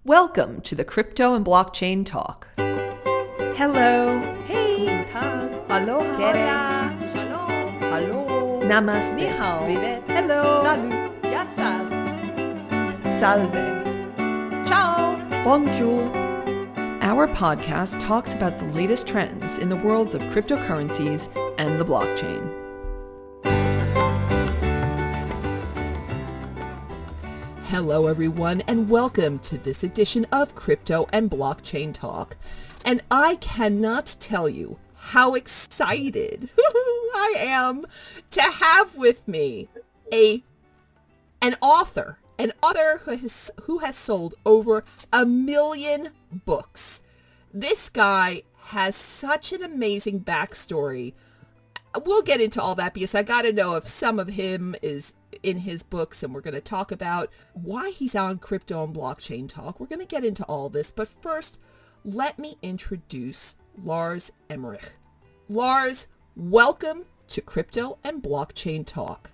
Welcome to the Crypto and Blockchain Talk. Hello. Hey. Guten Tag. Aloha. Hola. Shalom. Hello. Namaste. Ni hao. Privet. Hello. Salut. Yassas. Salve. Ciao. Bonjour. Our podcast talks about the latest trends in the worlds of cryptocurrencies and the blockchain. Hello, everyone, and welcome to this edition of Crypto and Blockchain Talk. And I cannot tell you how excited I am to have with me an author who has sold over 1 million books. This guy has such an amazing backstory. We'll get into all that because I got to know if some of him is in his books, and we're going to talk about why he's on Crypto and Blockchain Talk. We're going to get into all this, but first, let me introduce Lars Emmerich. Lars, welcome to Crypto and Blockchain Talk.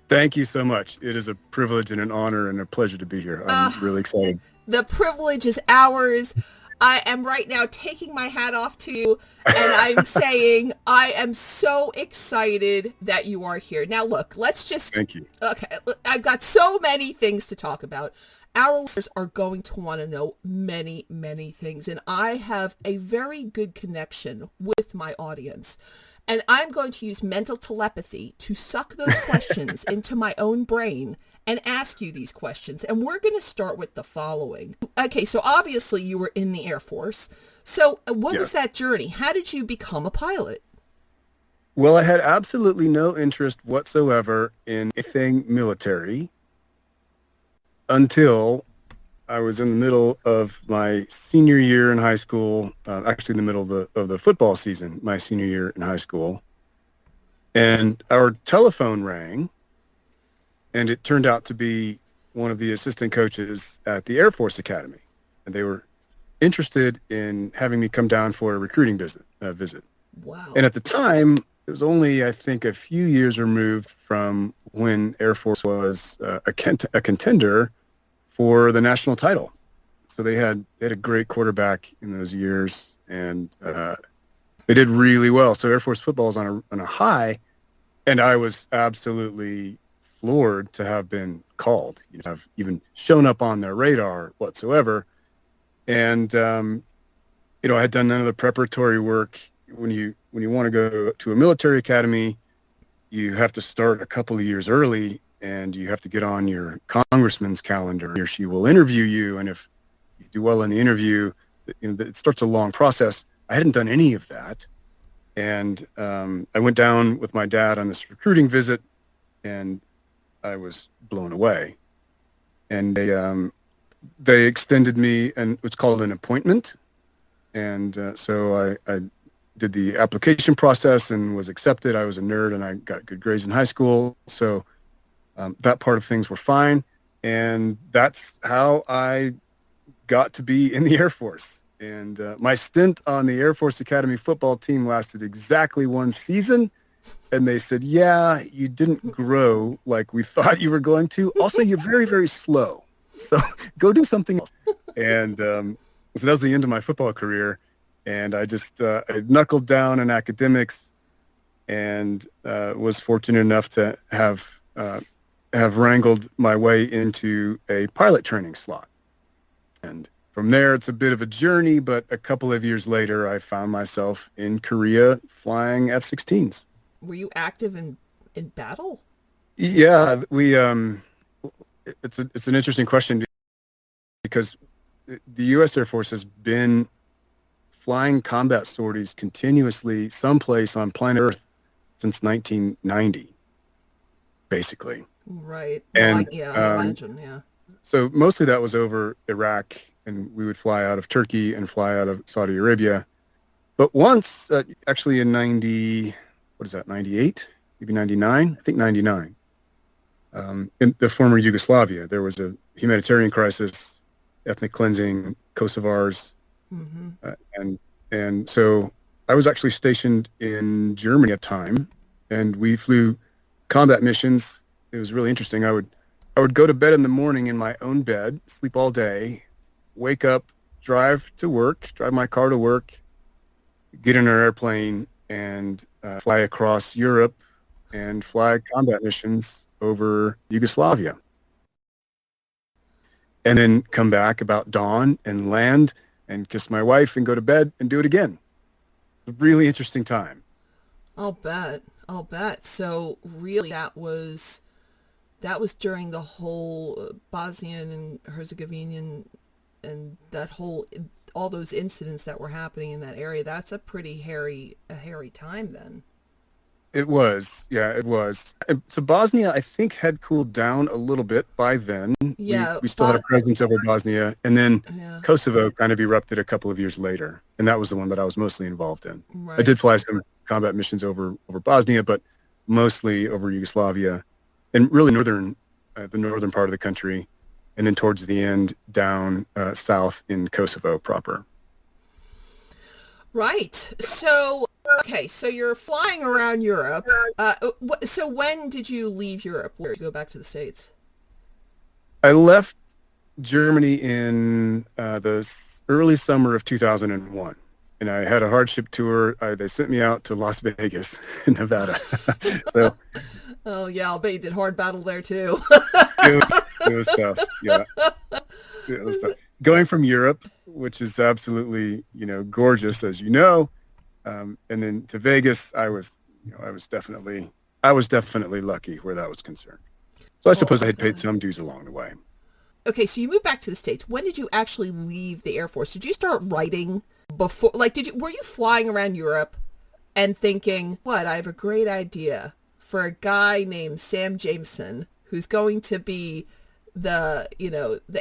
Thank you so much. It is a privilege and an honor and a pleasure to be here. I'm really excited. The privilege is ours. I am right now taking my hat off to you, and I'm saying I am so excited that you are here. Now, look, let's just... Thank you. Okay, I've got so many things to talk about. Our listeners are going to want to know many, many things, and I have a very good connection with my audience. And I'm going to use mental telepathy to suck those questions into my own brain and ask you these questions. And we're going to start with the following. Okay, so obviously you were in the Air Force. So what was that journey? How did you become a pilot? Well, I had absolutely no interest whatsoever in anything military until I was in the middle of my senior year in high school, actually in the middle of the football season, my senior year in high school. And our telephone rang, and it turned out to be one of the assistant coaches at the Air Force Academy. And they were interested in having me come down for a recruiting visit. Wow. And at the time, it was only, I think, a few years removed from when Air Force was a contender for the national title. So they had a great quarterback in those years, and they did really well. So Air Force football is on a high, and I was absolutely floored to have been called, have even shown up on their radar whatsoever. And I had done none of the preparatory work. When you want to go to a military academy, you have to start a couple of years early, and you have to get on your congressman's calendar. He or she will interview you, and if you do well in the interview, it starts a long process. I hadn't done any of that, and I went down with my dad on this recruiting visit, and I was blown away. And they extended me, and it's called an appointment. And so I did the application process and was accepted. I was a nerd, and I got good grades in high school. So that part of things were fine. And that's how I got to be in the Air Force. And my stint on the Air Force Academy football team lasted exactly 1 season. And they said, yeah, you didn't grow like we thought you were going to. Also, you're very, very slow. So go do something else. And so that was the end of my football career. And I just I knuckled down in academics, and was fortunate enough to have wrangled my way into a pilot training slot. And from there, it's a bit of a journey, but a couple of years later, I found myself in Korea flying F-16s. Were you active in battle? Yeah, we. It's an interesting question, because the U.S. Air Force has been flying combat sorties continuously someplace on planet Earth since 1990, basically. Right. And I imagine. Yeah. So mostly that was over Iraq, and we would fly out of Turkey and fly out of Saudi Arabia. But once, actually in 98, maybe 99, I think 99, in the former Yugoslavia, there was a humanitarian crisis, ethnic cleansing, Kosovars, and so I was actually stationed in Germany at the time, and we flew combat missions. It was really interesting. I would go to bed in the morning in my own bed, sleep all day, wake up, drive my car to work, get in an airplane, and fly across Europe and fly combat missions over Yugoslavia. And then come back about dawn and land and kiss my wife and go to bed and do it again. A really interesting time. I'll bet. So really that was during the whole Bosnian and Herzegovinian and all those incidents that were happening in that area. That's a pretty hairy time then. It was. Yeah, it was. So Bosnia, I think, had cooled down a little bit by then. Yeah. We still had a presence over Bosnia. And then Yeah. Kosovo kind of erupted a couple of years later. And that was the one that I was mostly involved in. Right. I did fly some combat missions over Bosnia, but mostly over Yugoslavia and really the northern part of the country. And then towards the end, down south in Kosovo proper. Right. So, okay. So you're flying around Europe. So when did you leave Europe? Where did you go back to the States? I left Germany in the early summer of 2001. And I had a hardship tour. They sent me out to Las Vegas, Nevada. So, oh, yeah. I'll bet you did hard battle there, too. it was tough. Yeah. It was tough. Going from Europe, which is absolutely, gorgeous, as you know, and then to Vegas, I was definitely lucky where that was concerned. So I suppose I had paid some dues along the way. Okay, so you moved back to the States. When did you actually leave the Air Force? Did you start writing before? Like, were you flying around Europe and thinking, I have a great idea for a guy named Sam Jameson who's going to be the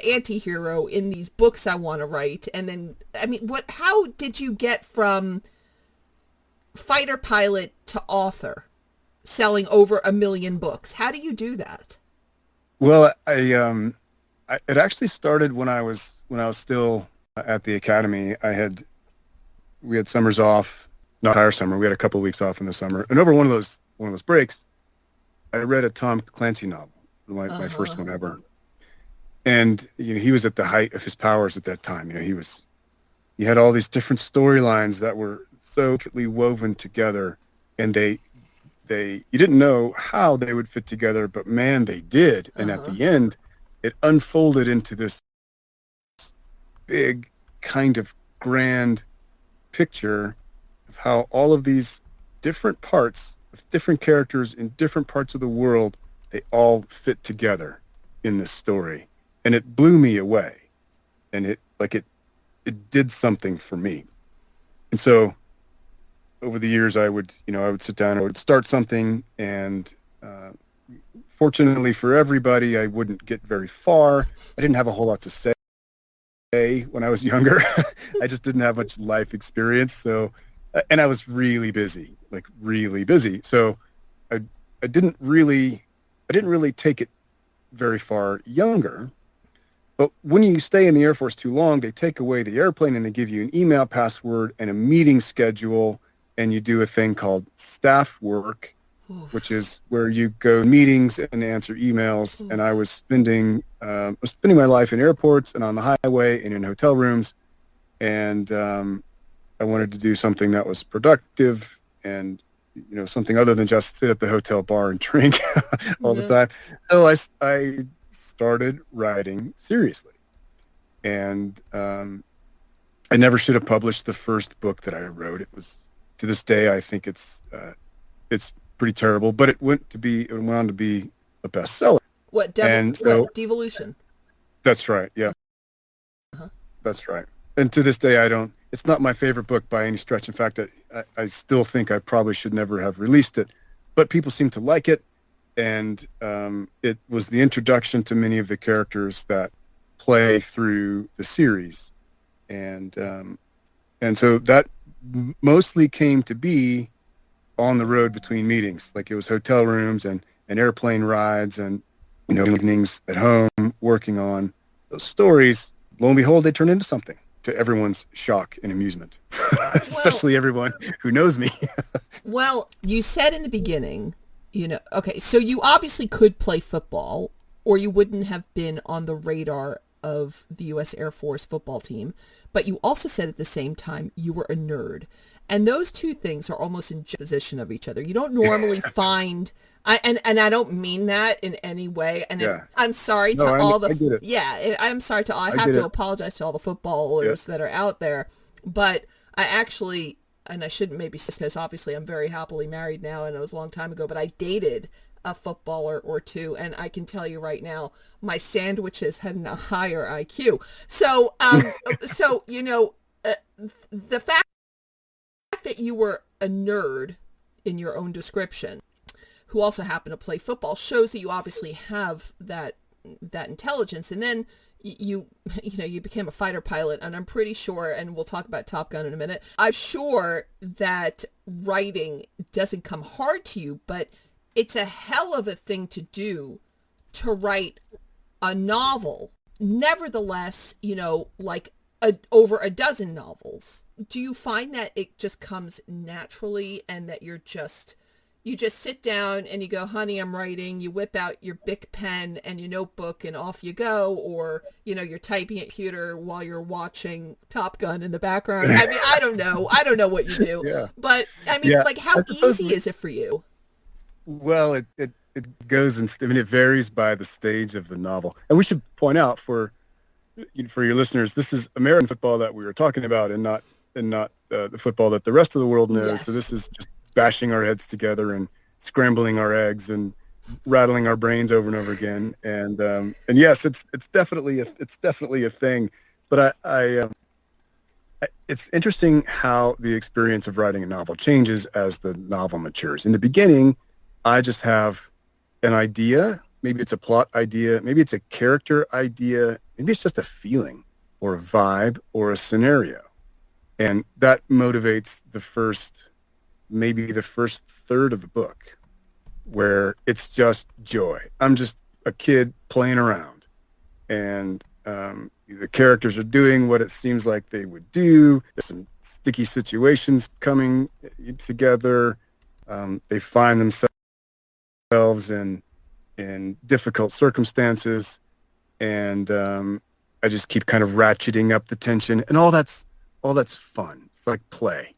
anti-hero in these books I want to write? And then, how did you get from fighter pilot to author, selling over 1 million books? How do you do that? Well, it actually started when I was still at the academy. We had summers off, not entire summer. We had a couple of weeks off in the summer, and over one of those breaks, I read a Tom Clancy novel, my first one ever. And he was at the height of his powers at that time. He had all these different storylines that were so intricately woven together, and you didn't know how they would fit together, but man, they did. And at the end, it unfolded into this big kind of grand picture of how all of these different parts with different characters in different parts of the world, they all fit together in this story. And it blew me away. And it did something for me. And so over the years, I would sit down, I would start something, and fortunately for everybody, I wouldn't get very far. I didn't have a whole lot to say when I was younger. I just didn't have much life experience. So, and I was really busy. So I didn't really take it very far younger. But when you stay in the Air Force too long, they take away the airplane and they give you an email password and a meeting schedule, and you do a thing called staff work, which is where you go to meetings and answer emails. And I was spending my life in airports and on the highway and in hotel rooms. And I wanted to do something that was productive and, something other than just sit at the hotel bar and drink all the time. So I started writing seriously. And I never should have published the first book that I wrote. It was, to this day, I think it's pretty terrible, but it went on to be a bestseller. Devolution? That's right. Yeah. That's right. And to this day, it's not my favorite book by any stretch. In fact, I still think I probably should never have released it, but people seem to like it. And it was the introduction to many of the characters that play through the series. And so that mostly came to be on the road between meetings. Like, it was hotel rooms and airplane rides and, evenings at home working on those stories. Lo and behold, they turned into something, to everyone's shock and amusement, especially everyone who knows me. Well, you said in the beginning, okay, so you obviously could play football, or you wouldn't have been on the radar of the U.S. Air Force football team, but you also said at the same time you were a nerd. And those two things are almost in juxtaposition of each other. You don't normally find, and I don't mean that in any way. And Yeah. I'm sorry to No, all the, I get it. yeah, I'm sorry to all, I I have get to it. apologize to all the footballers that are out there. But I actually, and I shouldn't maybe say this, obviously I'm very happily married now and it was a long time ago, but I dated a footballer or two, and I can tell you right now, my sandwiches had a higher IQ. So, so the fact that you were a nerd in your own description, who also happened to play football, shows that you obviously have that intelligence. And then you became a fighter pilot, and I'm pretty sure, and we'll talk about Top Gun in a minute, I'm sure that writing doesn't come hard to you, but it's a hell of a thing to do to write a novel. Nevertheless, like over a dozen novels. Do you find that it just comes naturally and that you just sit down and you go, honey, I'm writing, you whip out your Bic pen and your notebook and off you go, or, you're typing at computer while you're watching Top Gun in the background? I mean, I don't know what you do, Yeah. but I mean, Yeah. like, how easy is it for you? Well, it goes it varies by the stage of the novel. And we should point out for your listeners, this is American football that we were talking about, and not the football that the rest of the world knows. Yes. So this is just bashing our heads together and scrambling our eggs and rattling our brains over and over again. And yes, it's definitely a thing. But it's interesting how the experience of writing a novel changes as the novel matures. In the beginning, I just have an idea. Maybe it's a plot idea. Maybe it's a character idea. Maybe it's just a feeling or a vibe or a scenario. And that motivates maybe the first third of the book, where it's just joy. I'm just a kid playing around, and the characters are doing what it seems like they would do. There's some sticky situations coming together. They find themselves in difficult circumstances, and I just keep kind of ratcheting up the tension, and all that's fun. It's like play.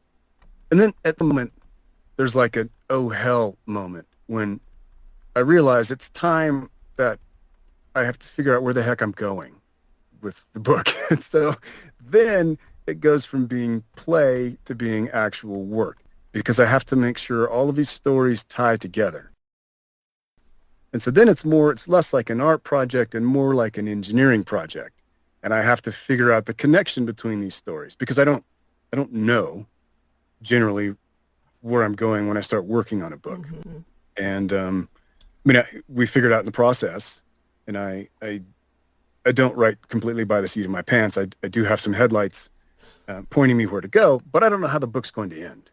And then at the moment, there's like an oh hell moment when I realize it's time that I have to figure out where the heck I'm going with the book. And so then it goes from being play to being actual work, because I have to make sure all of these stories tie together. And so then it's less like an art project and more like an engineering project. And I have to figure out the connection between these stories, because I don't know generally where I'm going when I start working on a book. Mm-hmm. And we figured out in the process, and I don't write completely by the seat of my pants. I do have some headlights pointing me where to go, but I don't know how the book's going to end.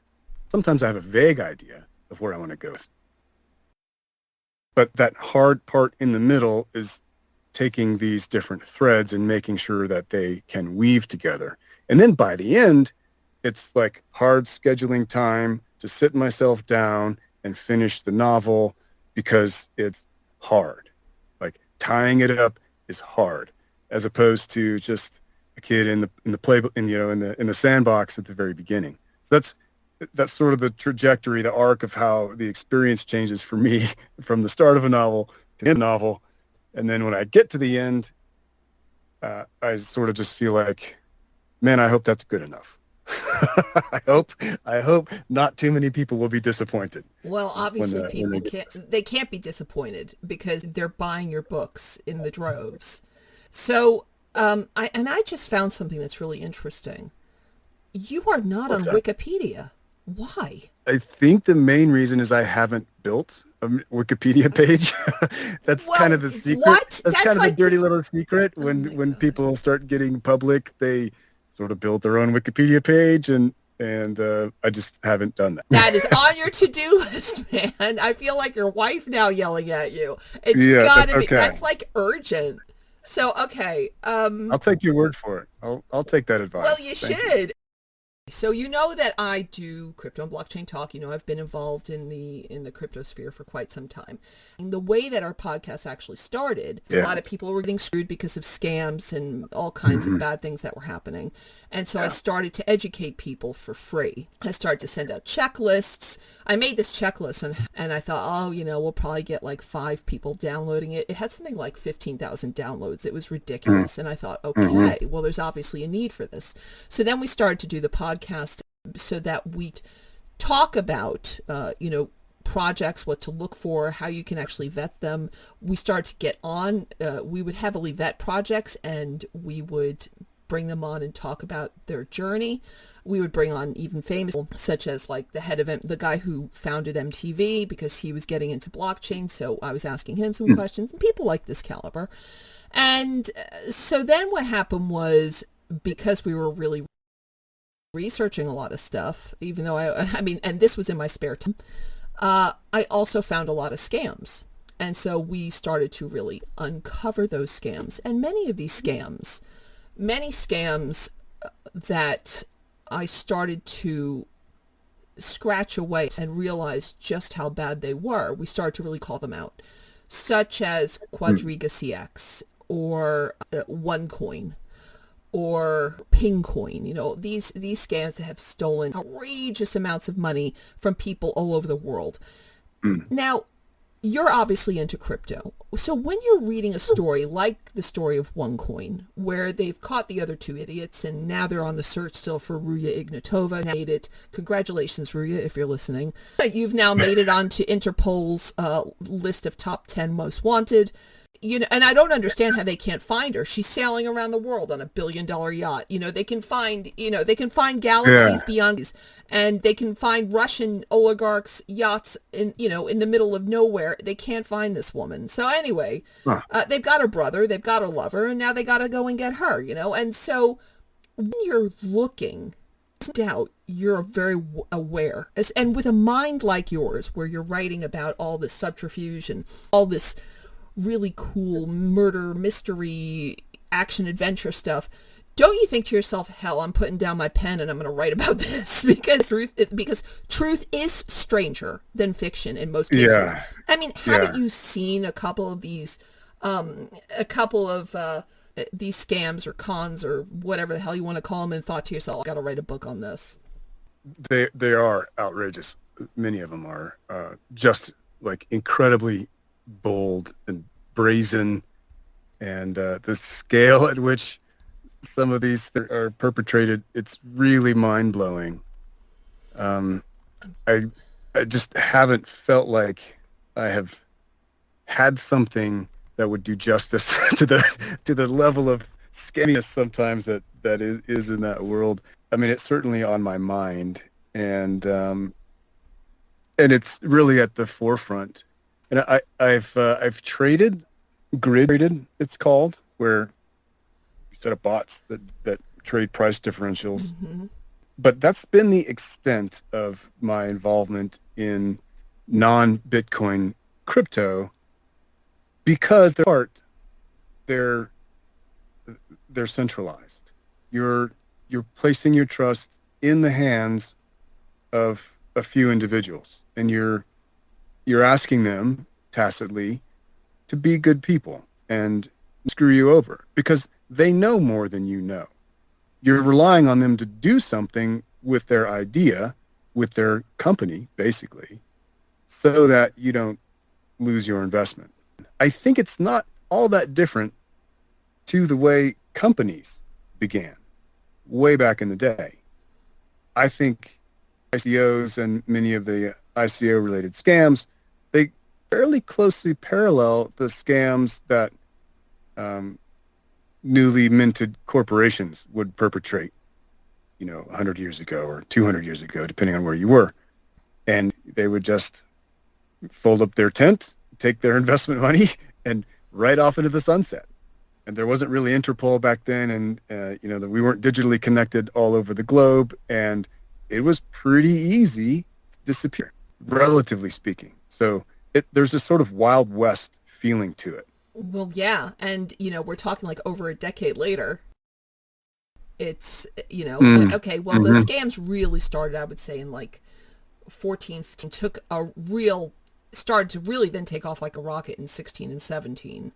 Sometimes I have a vague idea of where I want to go. But that hard part in the middle is taking these different threads and making sure that they can weave together. And then by the end, it's like hard scheduling time to sit myself down and finish the novel, because it's hard. Like tying it up is hard, as opposed to just a kid in the play in the sandbox at the very beginning. So that's sort of the trajectory, the arc of how the experience changes for me from the start of a novel to the end of a novel. And then when I get to the end, I sort of just feel like, man, I hope that's good enough. I hope not too many people will be disappointed. Well, obviously people can't be disappointed, because they're buying your books in the droves. So, I just found something that's really interesting. You are not on Wikipedia. Why? I think the main reason is I haven't built a Wikipedia page. That's kind of the secret. What? That's kind of the dirty little secret. When people start getting public, they sort of build their own Wikipedia page, and I just haven't done that. That is on your to-do list, man. I feel like your wife now yelling at you. It's gotta be. Okay. That's like urgent. So, okay. I'll take your word for it. I'll take that advice. Well, you should. So you know that I do crypto and blockchain talk. You know, I've been involved in the cryptosphere for quite some time. And the way that our podcast actually started, a lot of people were getting screwed because of scams and all kinds of bad things that were happening. And so I started to educate people for free. I started to send out checklists. I made this checklist and I thought, oh, you know, we'll probably get like 5 people downloading it. It had something like 15,000 downloads. It was ridiculous. And I thought, okay, well, there's obviously a need for this. So then we started to do the podcast so that we talk about, projects, what to look for, how you can actually vet them. We started to get on, we would heavily vet projects and we would bring them on and talk about their journey. We would bring on even famous people, such as like the guy who founded MTV, because he was getting into blockchain. So I was asking him some questions, and people like this caliber. And so then what happened was, because we were really researching a lot of stuff, even though and this was in my spare time, I also found a lot of scams. And so we started to really uncover those scams. And many scams that I started to scratch away and realize just how bad they were, we started to really call them out, such as Quadriga CX or OneCoin or Pingcoin. You know, these scams that have stolen outrageous amounts of money from people all over the world. Now, you're obviously into crypto. So when you're reading a story like the story of OneCoin, where they've caught the other 2 idiots and now they're on the search still for Ruya Ignatova, made it. Congratulations, Ruya, if you're listening. You've now made it onto Interpol's list of top 10 most wanted. You know, and I don't understand how they can't find her. She's sailing around the world on a $1 billion yacht. You know, they can find galaxies beyond these, and they can find Russian oligarchs' yachts in the middle of nowhere. They can't find this woman. So anyway, they've got her brother, they've got her lover, and now they got to go and get her, you know? And so when you're looking, doubt, you're very aware. And with a mind like yours, where you're writing about all this subterfuge and all this really cool murder, mystery, action, adventure stuff, don't you think to yourself, hell, I'm putting down my pen and I'm going to write about this? because truth is stranger than fiction in most cases. Yeah. I mean, haven't you seen a couple of these scams or cons or whatever the hell you want to call them, and thought to yourself, I got to write a book on this? They are outrageous. Many of them are just like incredibly bold and brazen, and the scale at which some of these are perpetrated, it's really mind-blowing. I just haven't felt like I have had something that would do justice to the level of scamminess sometimes that is in that world. I mean, it's certainly on my mind, and it's really at the forefront. And I've traded, grid traded, it's called, where you set up bots that trade price differentials. But that's been the extent of my involvement in non-Bitcoin crypto, because they're centralized. You're placing your trust in the hands of a few individuals, and you're asking them tacitly to be good people and screw you over because they know more than you know. You're relying on them to do something with their idea, with their company, basically, so that you don't lose your investment. I think it's not all that different to the way companies began way back in the day. I think ICOs and many of the ICO-related scams, they fairly closely parallel the scams that newly minted corporations would perpetrate, 100 years ago or 200 years ago, depending on where you were. And they would just fold up their tent, take their investment money, and ride off into the sunset. And there wasn't really Interpol back then, and that we weren't digitally connected all over the globe, and it was pretty easy to disappear, relatively speaking. So there's this sort of Wild West feeling to it. Well, yeah. And, we're talking like over a decade later. It's, okay, well, the Mm-hmm. scams really started, I would say, in like 14, 15, started to really then take off like a rocket in 16 and 17.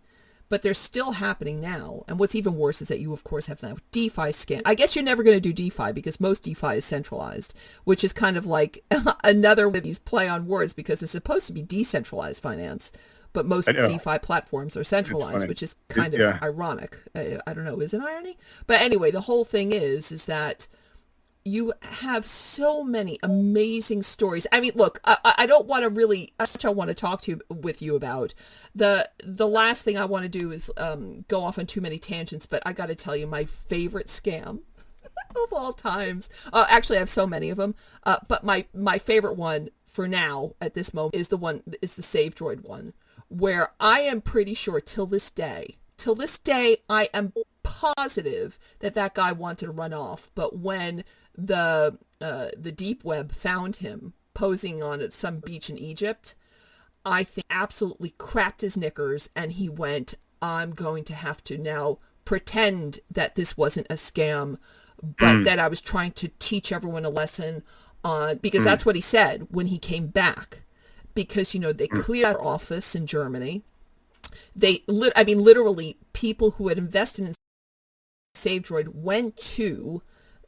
But they're still happening now. And what's even worse is that you, of course, have now DeFi scam. I guess you're never going to do DeFi because most DeFi is centralized, which is kind of like another one of these play on words because it's supposed to be decentralized finance. But most I know. DeFi platforms are It's centralized, funny. which is kind of Yeah. ironic. I don't know, is it irony? But anyway, the whole thing is that you have so many amazing stories. I mean, look, I don't want to really, that's what I want to talk with you about. The last thing I want to do is go off on too many tangents, but I got to tell you my favorite scam of all times. Actually, I have so many of them, but my favorite one for now at this moment is the Save Droid one, where I am pretty sure till this day, I am positive that guy wanted to run off, but when the deep web found him posing on some beach in Egypt, I think absolutely crapped his knickers, and he went, I'm going to have to now pretend that this wasn't a scam, but that I was trying to teach everyone a lesson on, because that's what he said when he came back, because, they cleared our office in Germany. Literally people who had invested in Save Droid went to,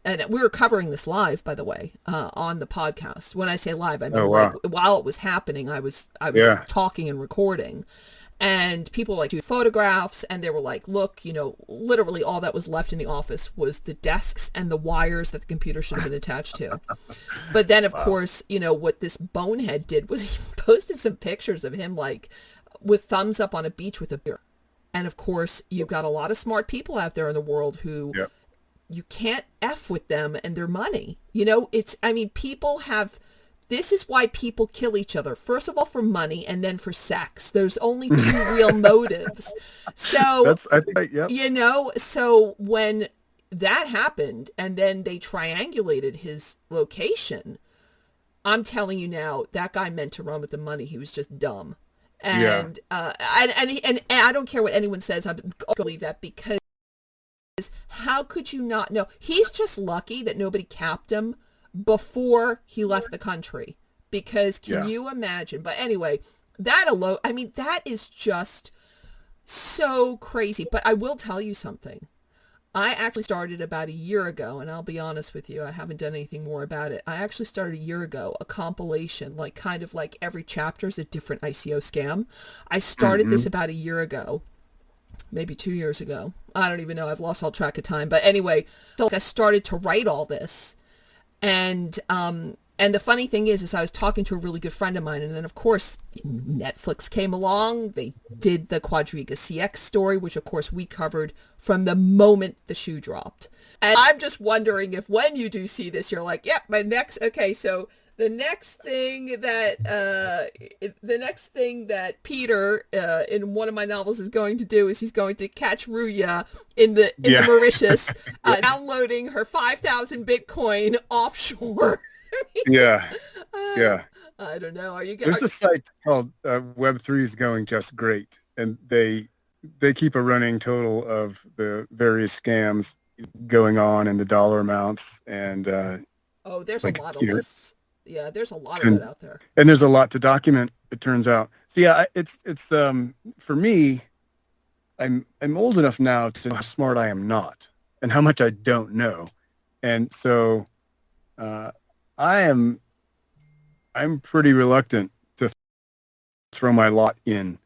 and we were covering this live, by the way, on the podcast. When I say live, I mean Wow. while it was happening, I was Yeah. talking and recording, and people do photographs, and they were like, look, literally all that was left in the office was the desks and the wires that the computer should have been attached to. But then, of course, what this bonehead did was he posted some pictures of him like with thumbs up on a beach with a beer. And of course, you've got a lot of smart people out there in the world who Yep. you can't F with them and their money. People have, this is why people kill each other. First of all, for money, and then for sex. There's only two real motives. So, I think, yep. So when that happened and then they triangulated his location, I'm telling you now, that guy meant to run with the money. He was just dumb. And, and I don't care what anyone says. I believe that, because how could you not know? He's just lucky that nobody capped him before he left the country, because can you imagine? But anyway, that alone, that is just so crazy. But I will tell you something. I actually started about a year ago, and I'll be honest with you, I haven't done anything more about it. I actually started a year ago, a compilation, like kind of like every chapter is a different ICO scam. I started this about a year ago, maybe 2 years ago. I don't even know. I've lost all track of time. But anyway, so I started to write all this. And the funny thing is I was talking to a really good friend of mine, and then of course Netflix came along. They did the Quadriga CX story, which of course we covered from the moment the shoe dropped. And I'm just wondering if when you do see this, you're like, yep, so the next thing that Peter in one of my novels is going to do is he's going to catch Ruya in the Mauritius downloading her 5,000 Bitcoin offshore. Yeah. I don't know. There's a site called Web3 is going just great, and they keep a running total of the various scams going on and the dollar amounts, and there's like, a lot of lists. Yeah, there's a lot of it out there. And there's a lot to document, it turns out. So yeah, it's for me, I'm old enough now to know how smart I am not and how much I don't know. And so I'm pretty reluctant to throw my lot in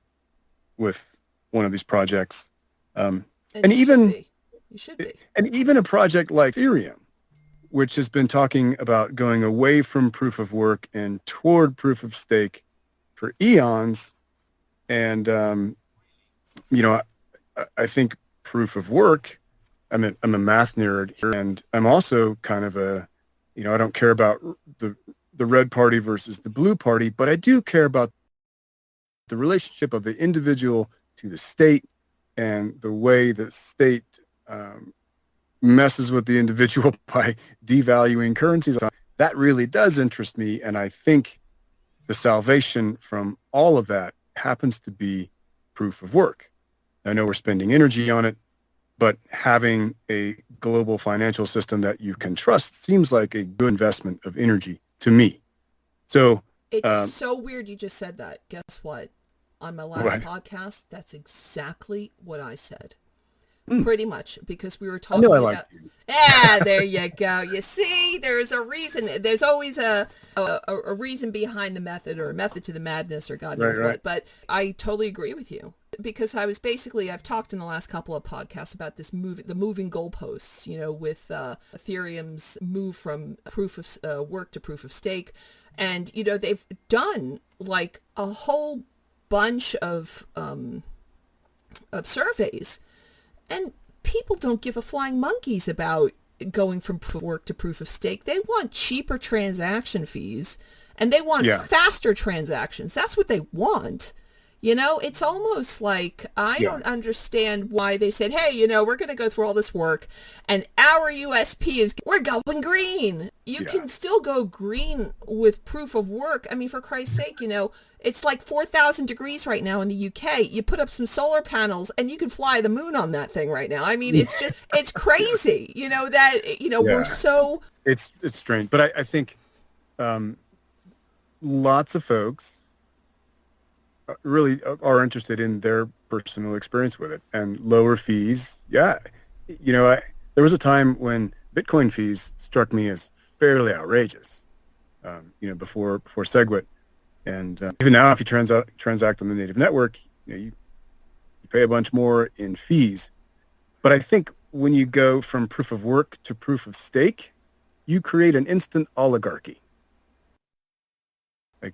with one of these projects. And even you should be. And even a project like Ethereum, which has been talking about going away from proof of work and toward proof of stake for eons. And, I think proof of work, I'm a math nerd here, and I'm also kind of I don't care about the red party versus the blue party, but I do care about the relationship of the individual to the state and the way the state messes with the individual by devaluing currencies. That really does interest me, and I think the salvation from all of that happens to be proof of work. I know we're spending energy on it, but having a global financial system that you can trust seems like a good investment of energy to me. So It's so weird you just said that. Guess what? On my last right. podcast, that's exactly what I said. Mm, Pretty much, because we were I talking know I about... liked you. There you go. You see, there's a reason. There's always a reason behind the method, or a method to the madness, or God knows Right. what. But I totally agree with you, because I've talked in the last couple of podcasts about the moving goalposts, with Ethereum's move from proof of work to proof of stake. And, they've done like a whole bunch of surveys, and people don't give a flying monkeys about going from proof of work to proof of stake. They want cheaper transaction fees, and they want faster transactions. That's what they want. It's almost like I don't understand why they said, hey, we're going to go through all this work, and our USP is we're going green. You can still go green with proof of work. I mean, for Christ's sake, it's like 4,000 degrees right now in the UK. You put up some solar panels and you can fly the moon on that thing right now. I mean, it's crazy, we're so... It's strange. But I think lots of folks really are interested in their personal experience with it, and lower fees. Yeah. There was a time when Bitcoin fees struck me as fairly outrageous, before SegWit. And even now, if you transact on the native network, you pay a bunch more in fees. But I think when you go from proof of work to proof of stake, you create an instant oligarchy.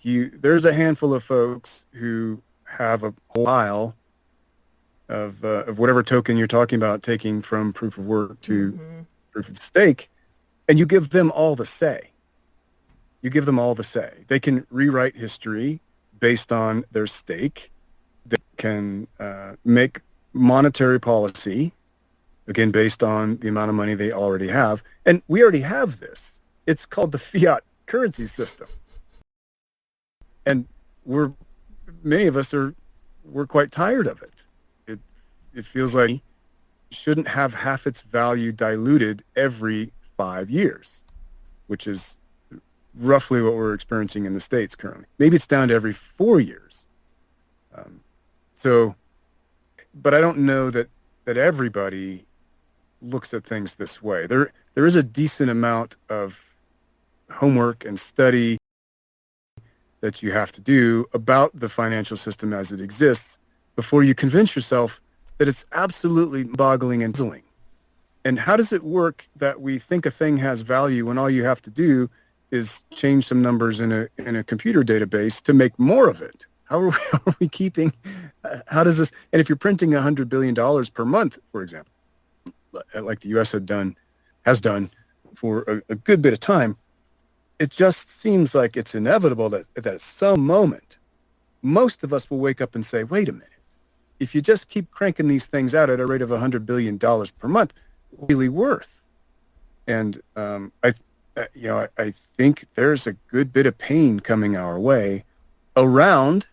There's a handful of folks who have a pile of whatever token you're talking about, taking from proof of work to proof of stake, and you give them all the say. They can rewrite history based on their stake. They can make monetary policy, again, based on the amount of money they already have. And we already have this. It's called the fiat currency system. And many of us we're quite tired of it. It feels like it shouldn't have half its value diluted every 5 years, which is roughly what we're experiencing in the States currently. Maybe it's down to every 4 years. But I don't know that everybody looks at things this way. There is a decent amount of homework and study that you have to do about the financial system as it exists before you convince yourself that it's absolutely boggling and puzzling. And how does it work that we think a thing has value when all you have to do is change some numbers in a computer database to make more of it? How are we keeping? How does this? And if you're printing $100 billion per month, for example, like the U.S. has done for a good bit of time, it just seems like it's inevitable that at some moment, most of us will wake up and say, wait a minute, if you just keep cranking these things out at a rate of $100 billion per month, what's it really worth? And I think there's a good bit of pain coming our way around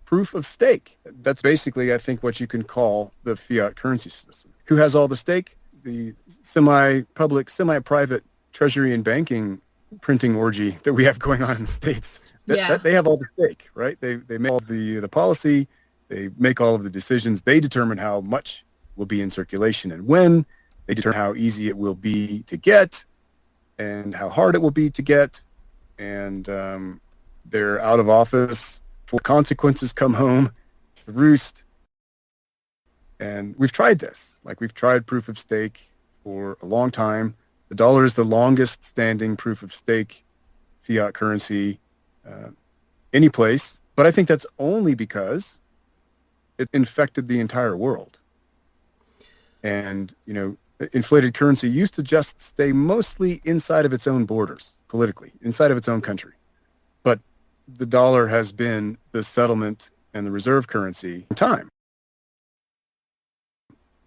proof of stake. That's basically, I think, what you can call the fiat currency system. Who has all the stake? The semi-public, semi-private treasury and banking printing orgy that we have going on in the States. They have all the stake, right? They make all the policy, they make all of the decisions, they determine how much will be in circulation and when, they determine how easy it will be to get and how hard it will be to get, and they're out of office before consequences come home to roost. And we've tried this. We've tried proof of stake for a long time. The dollar is the longest standing proof of stake fiat currency any place, but I think that's only because it infected the entire world. And, inflated currency used to just stay mostly inside of its own borders, politically, inside of its own country. But the dollar has been the settlement and the reserve currency for time.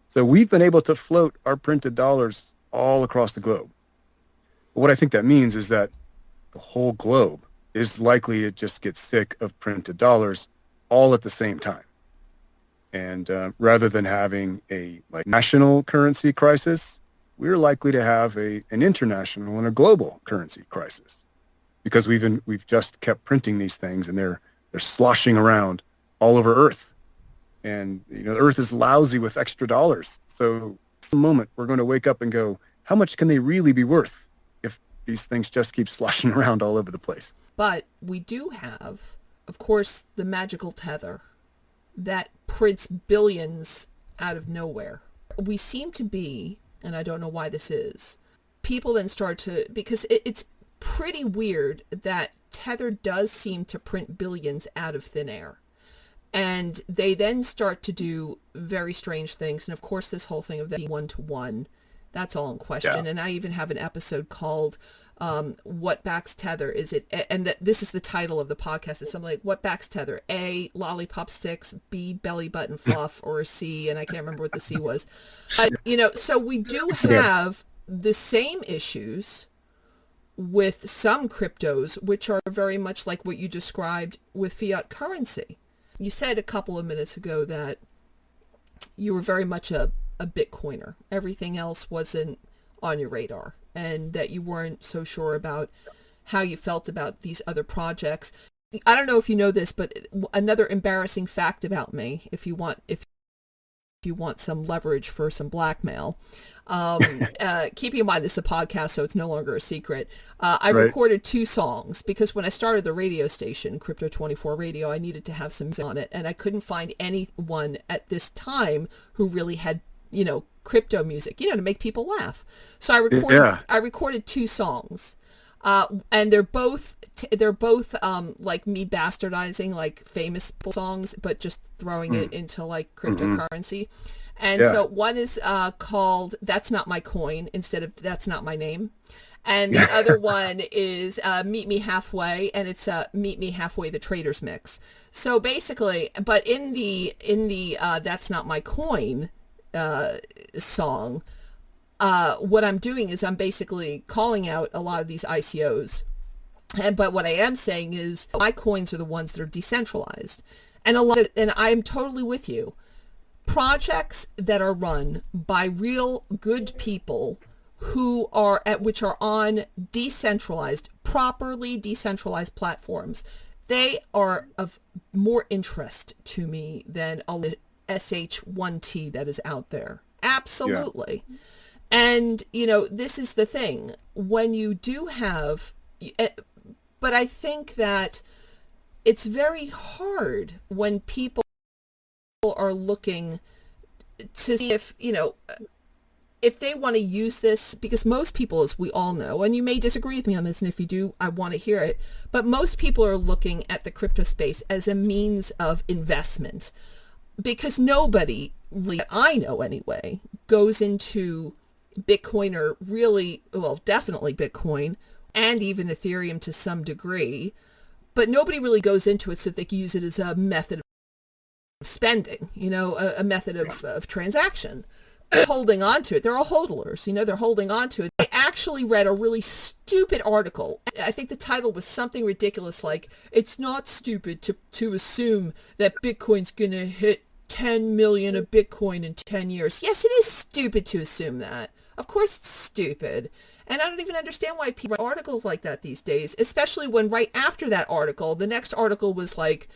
So we've been able to float our printed dollars all across the globe. But what I think that means is that the whole globe is likely to just get sick of printed dollars all at the same time. And rather than having a national currency crisis, we're likely to have an international and a global currency crisis, because we've just kept printing these things, and they're sloshing around all over Earth. And the Earth is lousy with extra dollars. So at some moment we're going to wake up and go, how much can they really be worth if these things just keep sloshing around all over the place? But we do have, of course, the magical tether that prints billions out of nowhere. We seem to be, and I don't know why this is, people then start to, because it's pretty weird that Tether does seem to print billions out of thin air. And they then start to do very strange things. And of course, this whole thing of the one-to-one, that's all in question. Yeah. And I even have an episode called What Backs Tether? Is it, and this is the title of the podcast. It's something like, what backs Tether? A, lollipop sticks, B, belly button fluff, or C, and I can't remember what the C was. So we do have the same issues with some cryptos, which are very much like what you described with fiat currency. You said a couple of minutes ago that you were very much a Bitcoiner. Everything else wasn't on your radar, and that you weren't so sure about how you felt about these other projects. I don't know if you know this, but another embarrassing fact about me, if you want some leverage for some blackmail, keeping in mind this is a podcast, so it's no longer a secret. I recorded 2 songs because when I started the radio station, Crypto 24 Radio, I needed to have some music on it, and I couldn't find anyone at this time who really had, crypto music, to make people laugh. So I recorded 2 songs, and they're both like me bastardizing like famous songs, but just throwing it into like cryptocurrency. And so one is called That's Not My Coin instead of That's Not My Name. And the other one is Meet Me Halfway, and it's Meet Me Halfway, the Trader's Mix. So basically, but in the That's Not My Coin song, what I'm doing is I'm basically calling out a lot of these ICOs. But what I am saying is my coins are the ones that are decentralized. And and I'm totally with you. Projects that are run by real good people which are on properly decentralized platforms, they are of more interest to me than a SH1T that is out there. Absolutely. Yeah. And, this is the thing. When you do have, but I think that it's very hard when people are looking to see if they want to use this, because most people, as we all know, and you may disagree with me on this, and if you do, I want to hear it, but most people are looking at the crypto space as a means of investment, because nobody, really, I know anyway, goes into Bitcoin, or really, well, definitely Bitcoin, and even Ethereum to some degree, but nobody really goes into it so that they can use it as a method of spending, a method of transaction. Holding on to it. They're all hodlers, they're holding on to it. I actually read a really stupid article. I think the title was something ridiculous like, it's not stupid to assume that Bitcoin's going to hit 10 million a Bitcoin in 10 years. Yes, it is stupid to assume that. Of course it's stupid. And I don't even understand why people write articles like that these days, especially when right after that article, the next article was like,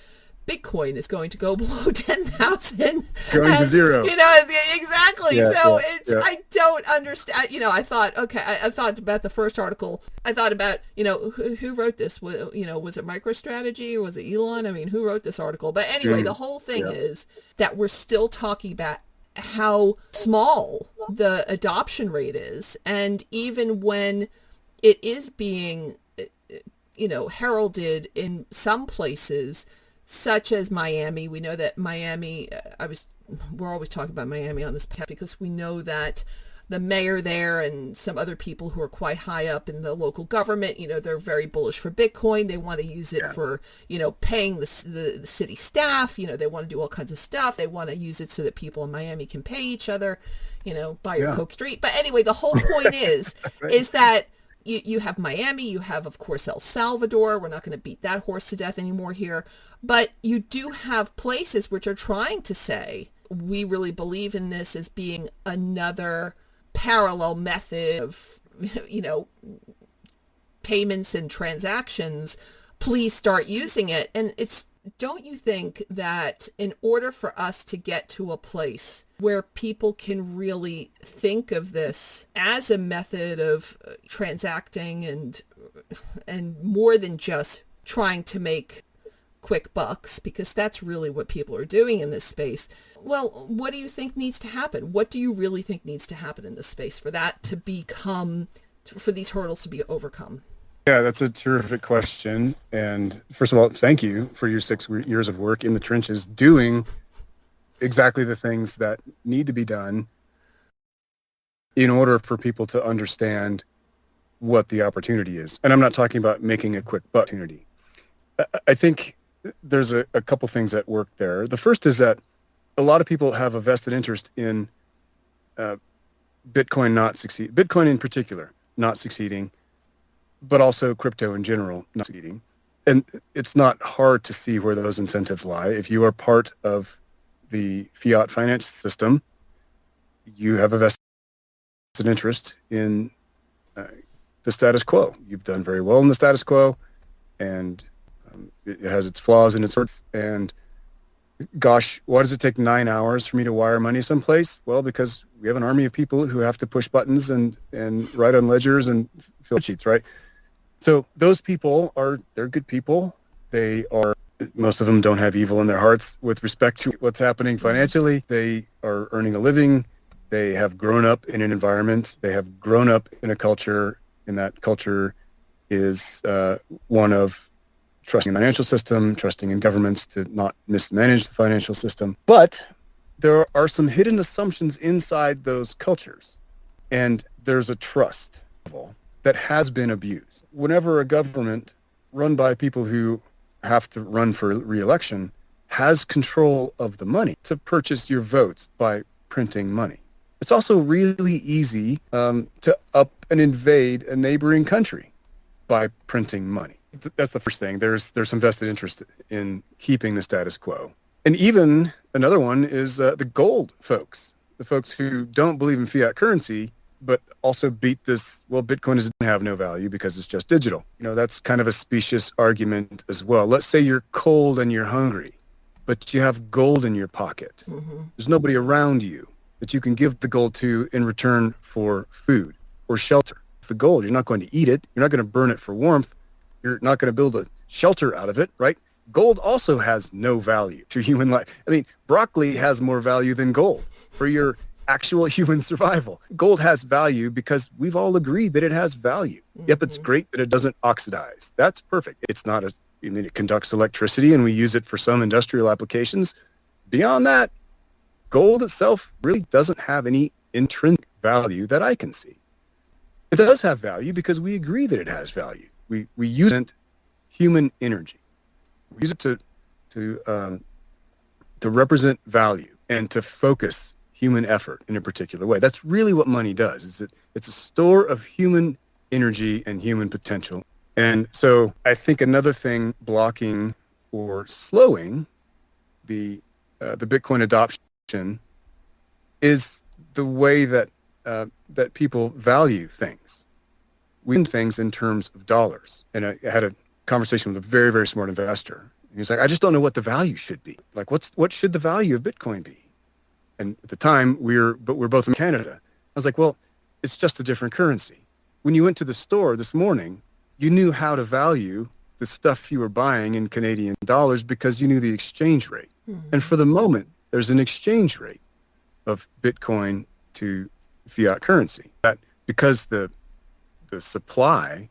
Bitcoin is going to go below 10,000. Going to zero. Exactly. I don't understand. I thought, okay, I thought about the first article. I thought about, who wrote this? Was it MicroStrategy or was it Elon? I mean, who wrote this article? But anyway, the whole thing is that we're still talking about how small the adoption rate is. And even when it is being, heralded in some places, such as Miami. We know that Miami, we're always talking about Miami on this podcast because we know that the mayor there and some other people who are quite high up in the local government, they're very bullish for Bitcoin. They want to use it for, paying the city staff. They want to do all kinds of stuff. They want to use it so that people in Miami can pay each other, buy your Coke Street. But anyway, the whole point is that you have Miami, you have, of course, El Salvador. We're not going to beat that horse to death anymore here. But you do have places which are trying to say, we really believe in this as being another parallel method of, payments and transactions. Please start using it. And don't you think that in order for us to get to a place where people can really think of this as a method of transacting and more than just trying to make quick bucks, because that's really what people are doing in this space. Well, what do you think needs to happen? What do you really think needs to happen in this space for that to for these hurdles to be overcome? Yeah, that's a terrific question. And first of all, thank you for your 6 years of work in the trenches doing exactly the things that need to be done in order for people to understand what the opportunity is. And I'm not talking about making a quick buck opportunity. I think there's a couple things at work there. The first is that a lot of people have a vested interest in Bitcoin in particular not succeeding, but also crypto in general not succeeding. And it's not hard to see where those incentives lie. If you are part of the fiat finance system, you have a vested interest in the status quo. You've done very well in the status quo, and it has its flaws and its sorts. And gosh, why does it take 9 hours for me to wire money someplace? Well, because we have an army of people who have to push buttons and write on ledgers and fill sheets, right? So those people they're good people. Most of them don't have evil in their hearts with respect to what's happening financially. They are earning a living. They have grown up in an environment. They have grown up in a culture, and that culture is one of trusting in the financial system, trusting in governments to not mismanage the financial system. But there are some hidden assumptions inside those cultures, and there's a trust level that has been abused. Whenever a government run by people who have to run for re-election has control of the money to purchase your votes by printing money, it's also really easy to up and invade a neighboring country by printing money. That's the first thing. There's some vested interest in keeping the status quo. And even another one is the gold folks, the folks who don't believe in fiat currency, but also beat this, well, Bitcoin doesn't have no value because it's just digital. That's kind of a specious argument as well. Let's say you're cold and you're hungry, but you have gold in your pocket. Mm-hmm. There's nobody around you that you can give the gold to in return for food or shelter. The gold, you're not going to eat it. You're not going to burn it for warmth. You're not going to build a shelter out of it, right? Gold also has no value to human life. I mean, broccoli has more value than gold for your actual human survival. Gold has value because we've all agreed that it has value. Mm-hmm. Yep, it's great that it doesn't oxidize. That's perfect. It conducts electricity and we use it for some industrial applications. Beyond that, gold itself really doesn't have any intrinsic value that I can see. It does have value because we agree that it has value. We use it human energy. We use it to represent value and to focus human effort in a particular way. That's really what money does. It's a store of human energy and human potential. And so I think another thing blocking or slowing the Bitcoin adoption is the way that people value things. We do things in terms of dollars. And I had a conversation with a very, very smart investor. He's like, I just don't know what the value should be. Like, what should the value of Bitcoin be? And at the time, we're both in Canada. I was like, well, it's just a different currency. When you went to the store this morning, you knew how to value the stuff you were buying in Canadian dollars because you knew the exchange rate. Mm-hmm. And for the moment, there's an exchange rate of Bitcoin to fiat currency. That because the supply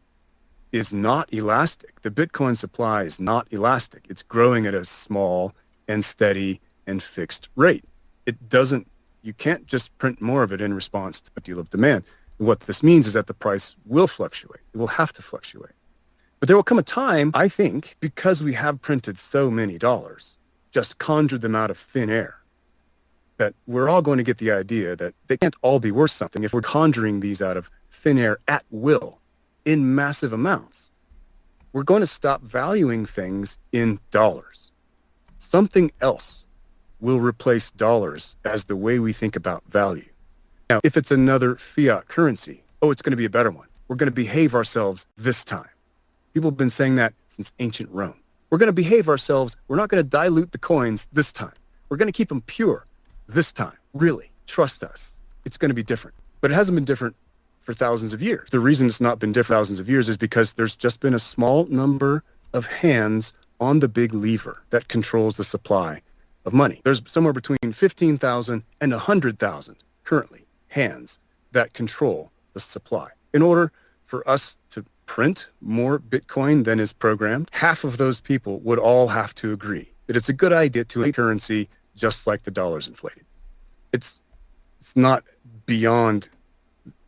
is not elastic. The Bitcoin supply is not elastic. It's growing at a small and steady and fixed rate. You can't just print more of it in response to a deal of demand. What this means is that the price will fluctuate. It will have to fluctuate. But there will come a time, I think, because we have printed so many dollars, just conjured them out of thin air, that we're all going to get the idea that they can't all be worth something if we're conjuring these out of thin air at will. in massive amounts. We're going to stop valuing things in dollars. Something else will replace dollars as the way we think about value. Now, if it's another fiat currency, it's going to be a better one. We're going to behave ourselves this time. People have been saying that since ancient Rome. We're going to behave ourselves. We're not going to dilute the coins this time. We're going to keep them pure this time. Really, trust us. It's going to be different. But it hasn't been different for thousands of years. The reason it's not been different thousands of years is because there's just been a small number of hands on the big lever that controls the supply of money. There's somewhere between 15,000 and 100,000 currently hands that control the supply. In order for us to print more Bitcoin than is programmed, half of those people would all have to agree that it's a good idea to make currency just like the dollar's inflated. It's not beyond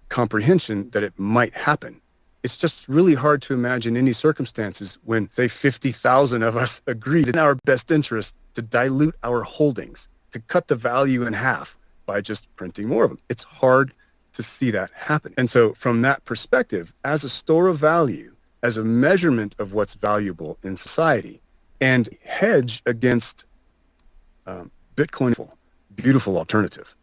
comprehension that it might happen. It's just really hard to imagine any circumstances when, say, 50,000 of us agreed in our best interest to dilute our holdings, to cut the value in half by just printing more of them. It's hard to see that happen. And so from that perspective, as a store of value, as a measurement of what's valuable in society, and hedge against Bitcoin, beautiful alternative.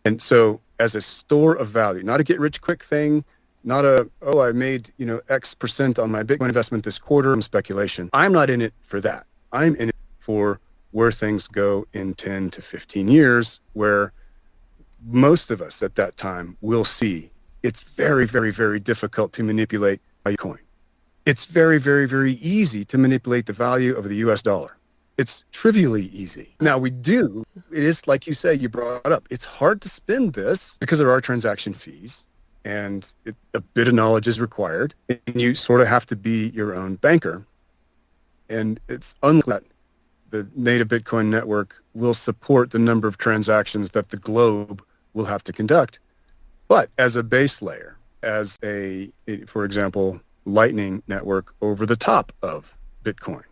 And so as a store of value, not a get-rich-quick thing, not I made, X percent on my Bitcoin investment this quarter, speculation. I'm not in it for that. I'm in it for where things go in 10 to 15 years, where most of us at that time will see it's very, very, very difficult to manipulate Bitcoin. It's very, very, very easy to manipulate the value of the US dollar. It's trivially easy. Now it is like you say, you brought up, it's hard to spend this because there are transaction fees and a bit of knowledge is required, and you sort of have to be your own banker. And it's unlikely that the native Bitcoin network will support the number of transactions that the globe will have to conduct. But as a base layer, as for example, Lightning network over the top of Bitcoin,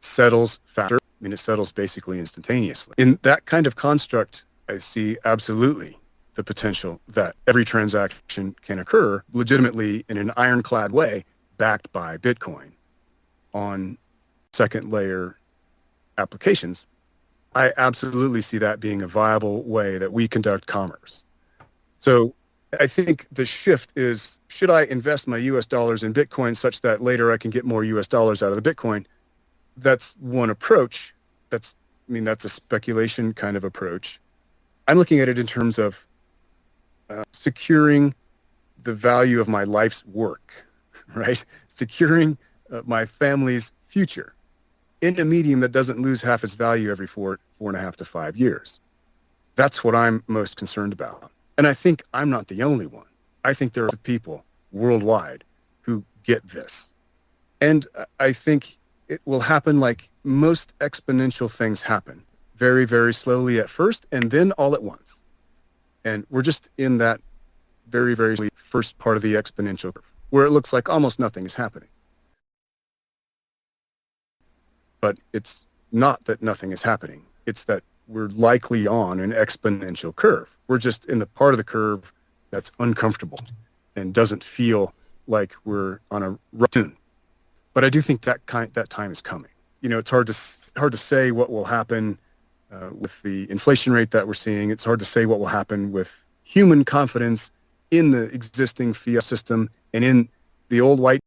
settles faster. It settles basically instantaneously. In that kind of construct, I see absolutely the potential that every transaction can occur legitimately in an ironclad way, backed by Bitcoin on second layer applications. I absolutely see that being a viable way that we conduct commerce. So I think the shift is, should I invest my US dollars in Bitcoin such that later I can get more US dollars out of the Bitcoin? That's one approach. That's a speculation kind of approach. I'm looking at it in terms of securing the value of my life's work, right? Securing my family's future in a medium that doesn't lose half its value every 4.5 to 5 years. That's what I'm most concerned about. And I think I'm not the only one. I think there are people worldwide who get this. And I think it will happen like most exponential things happen, very, very slowly at first, and then all at once. And we're just in that very, very first part of the exponential curve, where it looks like almost nothing is happening. But it's not that nothing is happening. It's that we're likely on an exponential curve. We're just in the part of the curve that's uncomfortable and doesn't feel like we're on a run. But I do think that time is coming. It's hard to say what will happen with the inflation rate that we're seeing. It's hard to say what will happen with human confidence in the existing fiat system and in the old white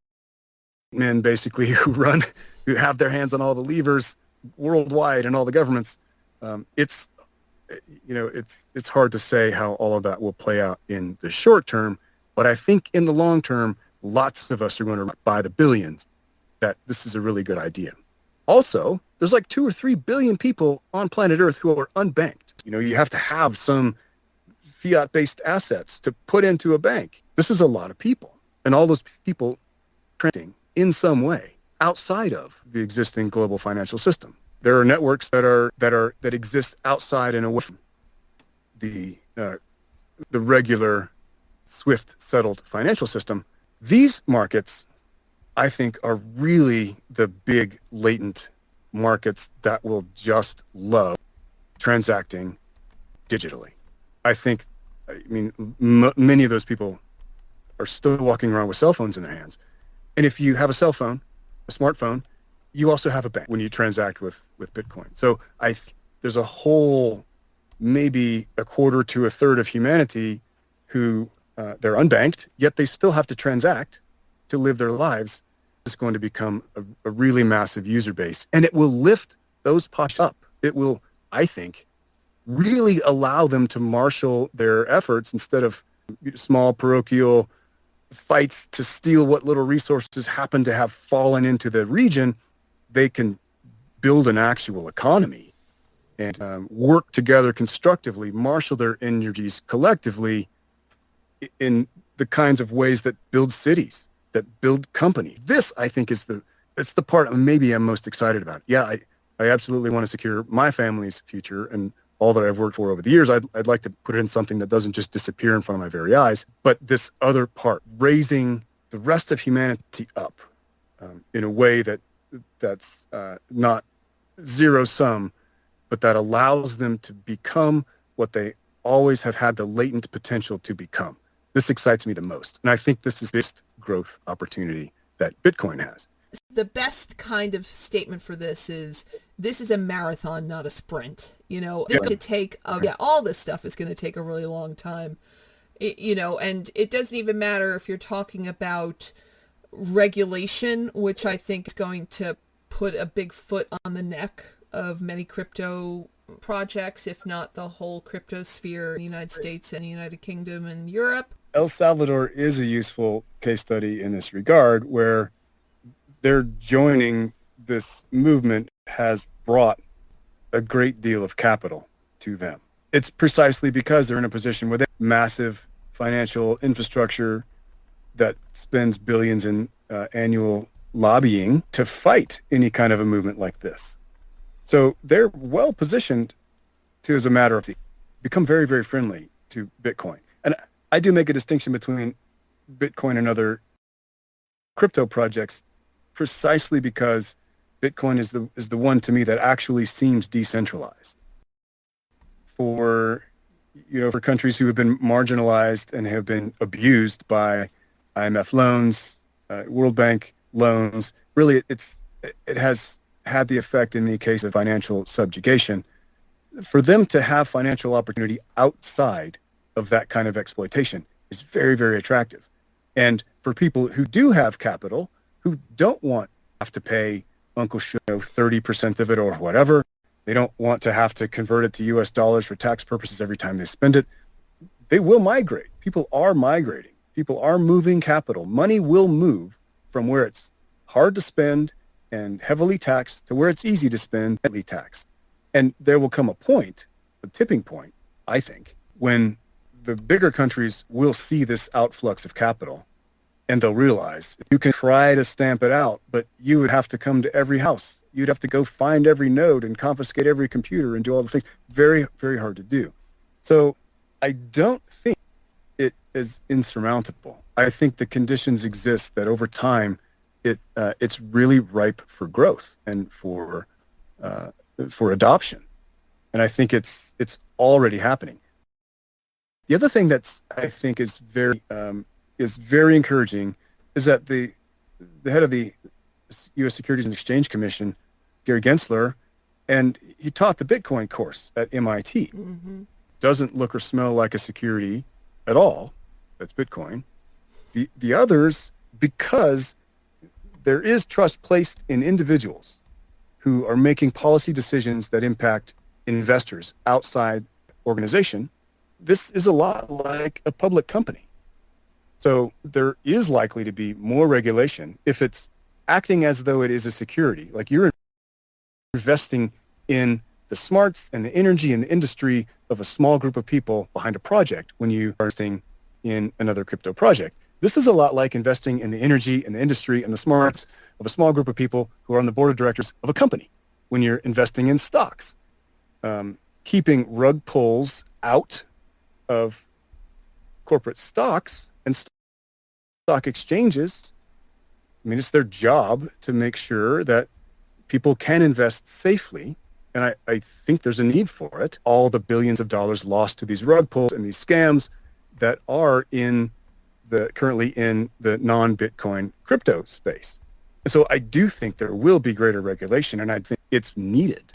men, basically, who have their hands on all the levers worldwide and all the governments. It's hard to say how all of that will play out in the short term, but I think in the long term, lots of us are going to buy the billions that this is a really good idea. Also, there's like 2 or 3 billion people on planet Earth who are unbanked. You have to have some fiat-based assets to put into a bank. This is a lot of people, and all those people trading in some way outside of the existing global financial system. There are networks that exist outside and away from the regular SWIFT settled financial system. These markets, I think, are really the big latent markets that will just love transacting digitally. Many of those people are still walking around with cell phones in their hands. And if you have a cell phone, a smartphone, you also have a bank when you transact with Bitcoin. So there's a whole, maybe a quarter to a third of humanity who they're unbanked, yet they still have to transact to live their lives. It's going to become a really massive user base, and it will lift those posh up. It will, I think, really allow them to marshal their efforts instead of small parochial fights to steal what little resources happen to have fallen into the region. They can build an actual economy and work together constructively, marshal their energies collectively in the kinds of ways that build cities, that build company. This, I think, it's the part maybe I'm most excited about. Yeah, I absolutely want to secure my family's future and all that I've worked for over the years. I'd like to put it in something that doesn't just disappear in front of my very eyes. But this other part, raising the rest of humanity up in a way that's not zero sum, but that allows them to become what they always have had the latent potential to become. This excites me the most. And I think this is the biggest growth opportunity that Bitcoin has. The best kind of statement for this is a marathon, not a sprint. This could take, all this stuff is going to take a really long time, and it doesn't even matter if you're talking about regulation, which I think is going to put a big foot on the neck of many crypto projects, if not the whole cryptosphere in the United States and the United Kingdom and Europe. El Salvador is a useful case study in this regard, where their joining this movement has brought a great deal of capital to them. It's precisely because they're in a position where they have massive financial infrastructure that spends billions in annual lobbying to fight any kind of a movement like this. So they're well positioned to, as a matter of become very, very friendly to Bitcoin. And I do make a distinction between Bitcoin and other crypto projects precisely because Bitcoin is the one to me that actually seems decentralized. For countries who have been marginalized and have been abused by IMF loans, World Bank loans, really it has had the effect in the case of financial subjugation. For them to have financial opportunity outside of that kind of exploitation is very, very attractive. And for people who do have capital, who don't want to have to pay Uncle Joe 30% of it or whatever, they don't want to have to convert it to US dollars for tax purposes every time they spend it, they will migrate. People are migrating. People are moving capital. Money will move from where it's hard to spend and heavily taxed to where it's easy to spend, heavily taxed. And there will come a point, a tipping point, I think, when the bigger countries will see this outflux of capital, and they'll realize you can try to stamp it out, but you would have to come to every house. You'd have to go find every node and confiscate every computer and do all the things. Very, very hard to do. So I don't think it is insurmountable. I think the conditions exist that over time it's really ripe for growth and for adoption. And I think it's already happening. The other thing that's, I think, is very encouraging is that the head of the U.S. Securities and Exchange Commission, Gary Gensler, and he taught the Bitcoin course at MIT. Mm-hmm. Doesn't look or smell like a security at all. That's Bitcoin. The others, because there is trust placed in individuals who are making policy decisions that impact investors outside organization, this is a lot like a public company. So there is likely to be more regulation if it's acting as though it is a security. Like you're investing in the smarts and the energy and the industry of a small group of people behind a project when you are investing in another crypto project. This is a lot like investing in the energy and the industry and the smarts of a small group of people who are on the board of directors of a company when you're investing in stocks. Keeping rug pulls out of corporate stocks and stock exchanges, I mean, it's their job to make sure that people can invest safely, and I think there's a need for it. All the billions of dollars lost to these rug pulls and these scams that are in currently in the non-Bitcoin crypto space. So I do think there will be greater regulation, and I think it's needed.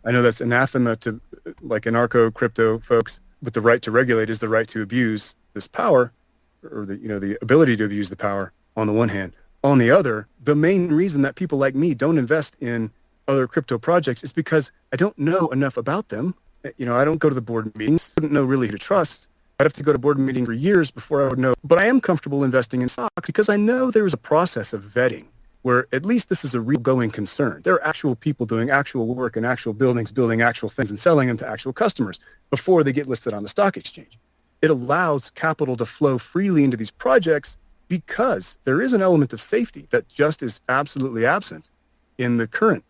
I know that's anathema to like anarcho crypto folks, but the right to regulate is the right to abuse this power, or the ability to abuse the power on the one hand. On the other, the main reason that people like me don't invest in other crypto projects is because I don't know enough about them. I don't go to the board meetings. I wouldn't know really who to trust. I'd have to go to board meetings for years before I would know. But I am comfortable investing in stocks because I know there is a process of vetting where at least this is a real going concern. There are actual people doing actual work in actual buildings, building actual things and selling them to actual customers before they get listed on the stock exchange. It allows capital to flow freely into these projects because there is an element of safety that just is absolutely absent in the current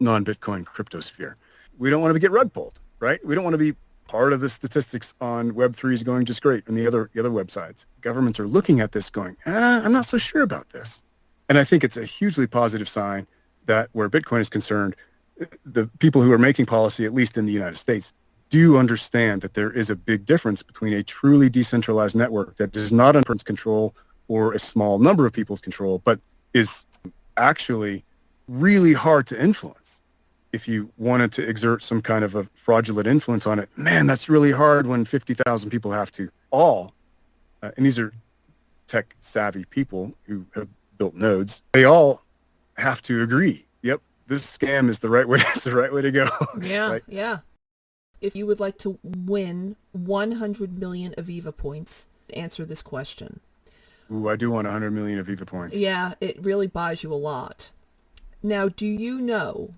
non-Bitcoin cryptosphere. We don't want to get rug pulled, right? We don't want to be part of the statistics on Web3 is going just great and the other websites. Governments are looking at this going, I'm not so sure about this. And I think it's a hugely positive sign that where Bitcoin is concerned, the people who are making policy, at least in the United States, do understand that there is a big difference between a truly decentralized network that is not under control or a small number of people's control, but is actually really hard to influence. If you wanted to exert some kind of a fraudulent influence on it, man, that's really hard when 50,000 people have to and these are tech savvy people who have built nodes, they all have to agree. Yep, this scam is the right way. It's the right way to go. Yeah, right? Yeah. If you would like to win 100 million Aviva points, answer this question. Ooh, I do want 100 million Aviva points. Yeah, it really buys you a lot. Now, do you know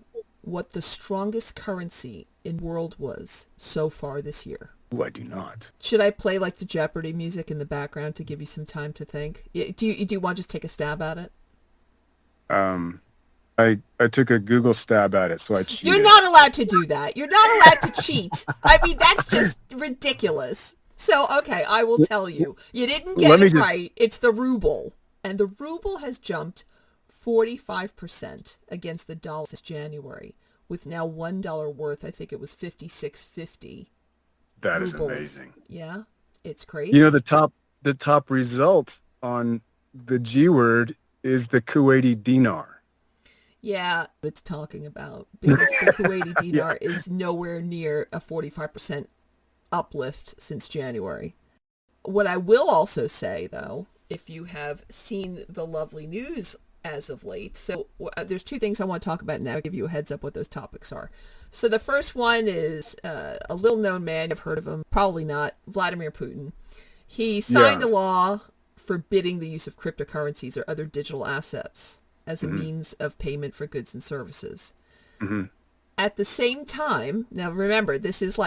what the strongest currency in world was so far this year? Ooh, I do not. Should I play like the Jeopardy music in the background to give you some time to think? Do you want to just take a stab at it? I took a Google stab at it, so I cheated. You're not allowed to do that. You're not allowed to cheat. I mean, that's just ridiculous. So, okay, I will tell you. You didn't get it right. It's the ruble. And the ruble has jumped 45% against the dollar since January, with now $1 worth, I think it was 56.50. That rubles. Is amazing. Yeah, it's crazy. The top result on the G word is the Kuwaiti dinar. Yeah, it's talking about because the Kuwaiti dinar is nowhere near a 45% uplift since January. What I will also say, though, if you have seen the lovely news as of late, so there's two things I want to talk about now. I'll give you a heads up what those topics are. So the first one is a little known man. You've heard of him, probably not, Vladimir Putin. He signed a law forbidding the use of cryptocurrencies or other digital assets as a means of payment for goods and services. Mm-hmm. At the same time, now remember, this is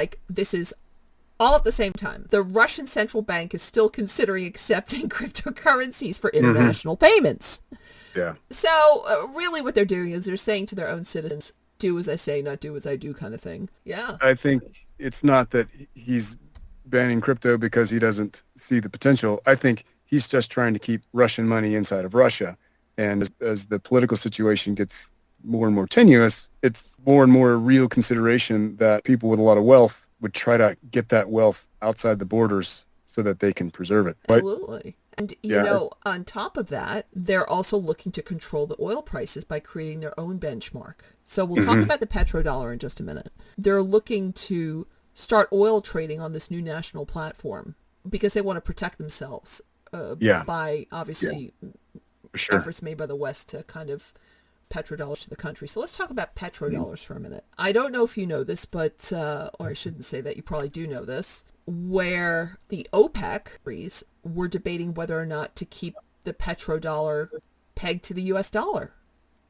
all at the same time. The Russian central bank is still considering accepting cryptocurrencies for international payments. Yeah. So really what they're doing is they're saying to their own citizens, do as I say, not do as I do kind of thing. Yeah. I think it's not that he's banning crypto because he doesn't see the potential. I think he's just trying to keep Russian money inside of Russia. And as the political situation gets more and more tenuous, it's more and more a real consideration that people with a lot of wealth would try to get that wealth outside the borders so that they can preserve it. Right? Absolutely. And, on top of that, they're also looking to control the oil prices by creating their own benchmark. So we'll talk about the petrodollar in just a minute. They're looking to start oil trading on this new national platform because they want to protect themselves by, obviously, efforts made by the West to kind of petrodollars to the country. So let's talk about petrodollars for a minute. I don't know if you know this, but, or I shouldn't say that, you probably do know this, where the OPEC countries were debating whether or not to keep the petrodollar pegged to the U.S. dollar.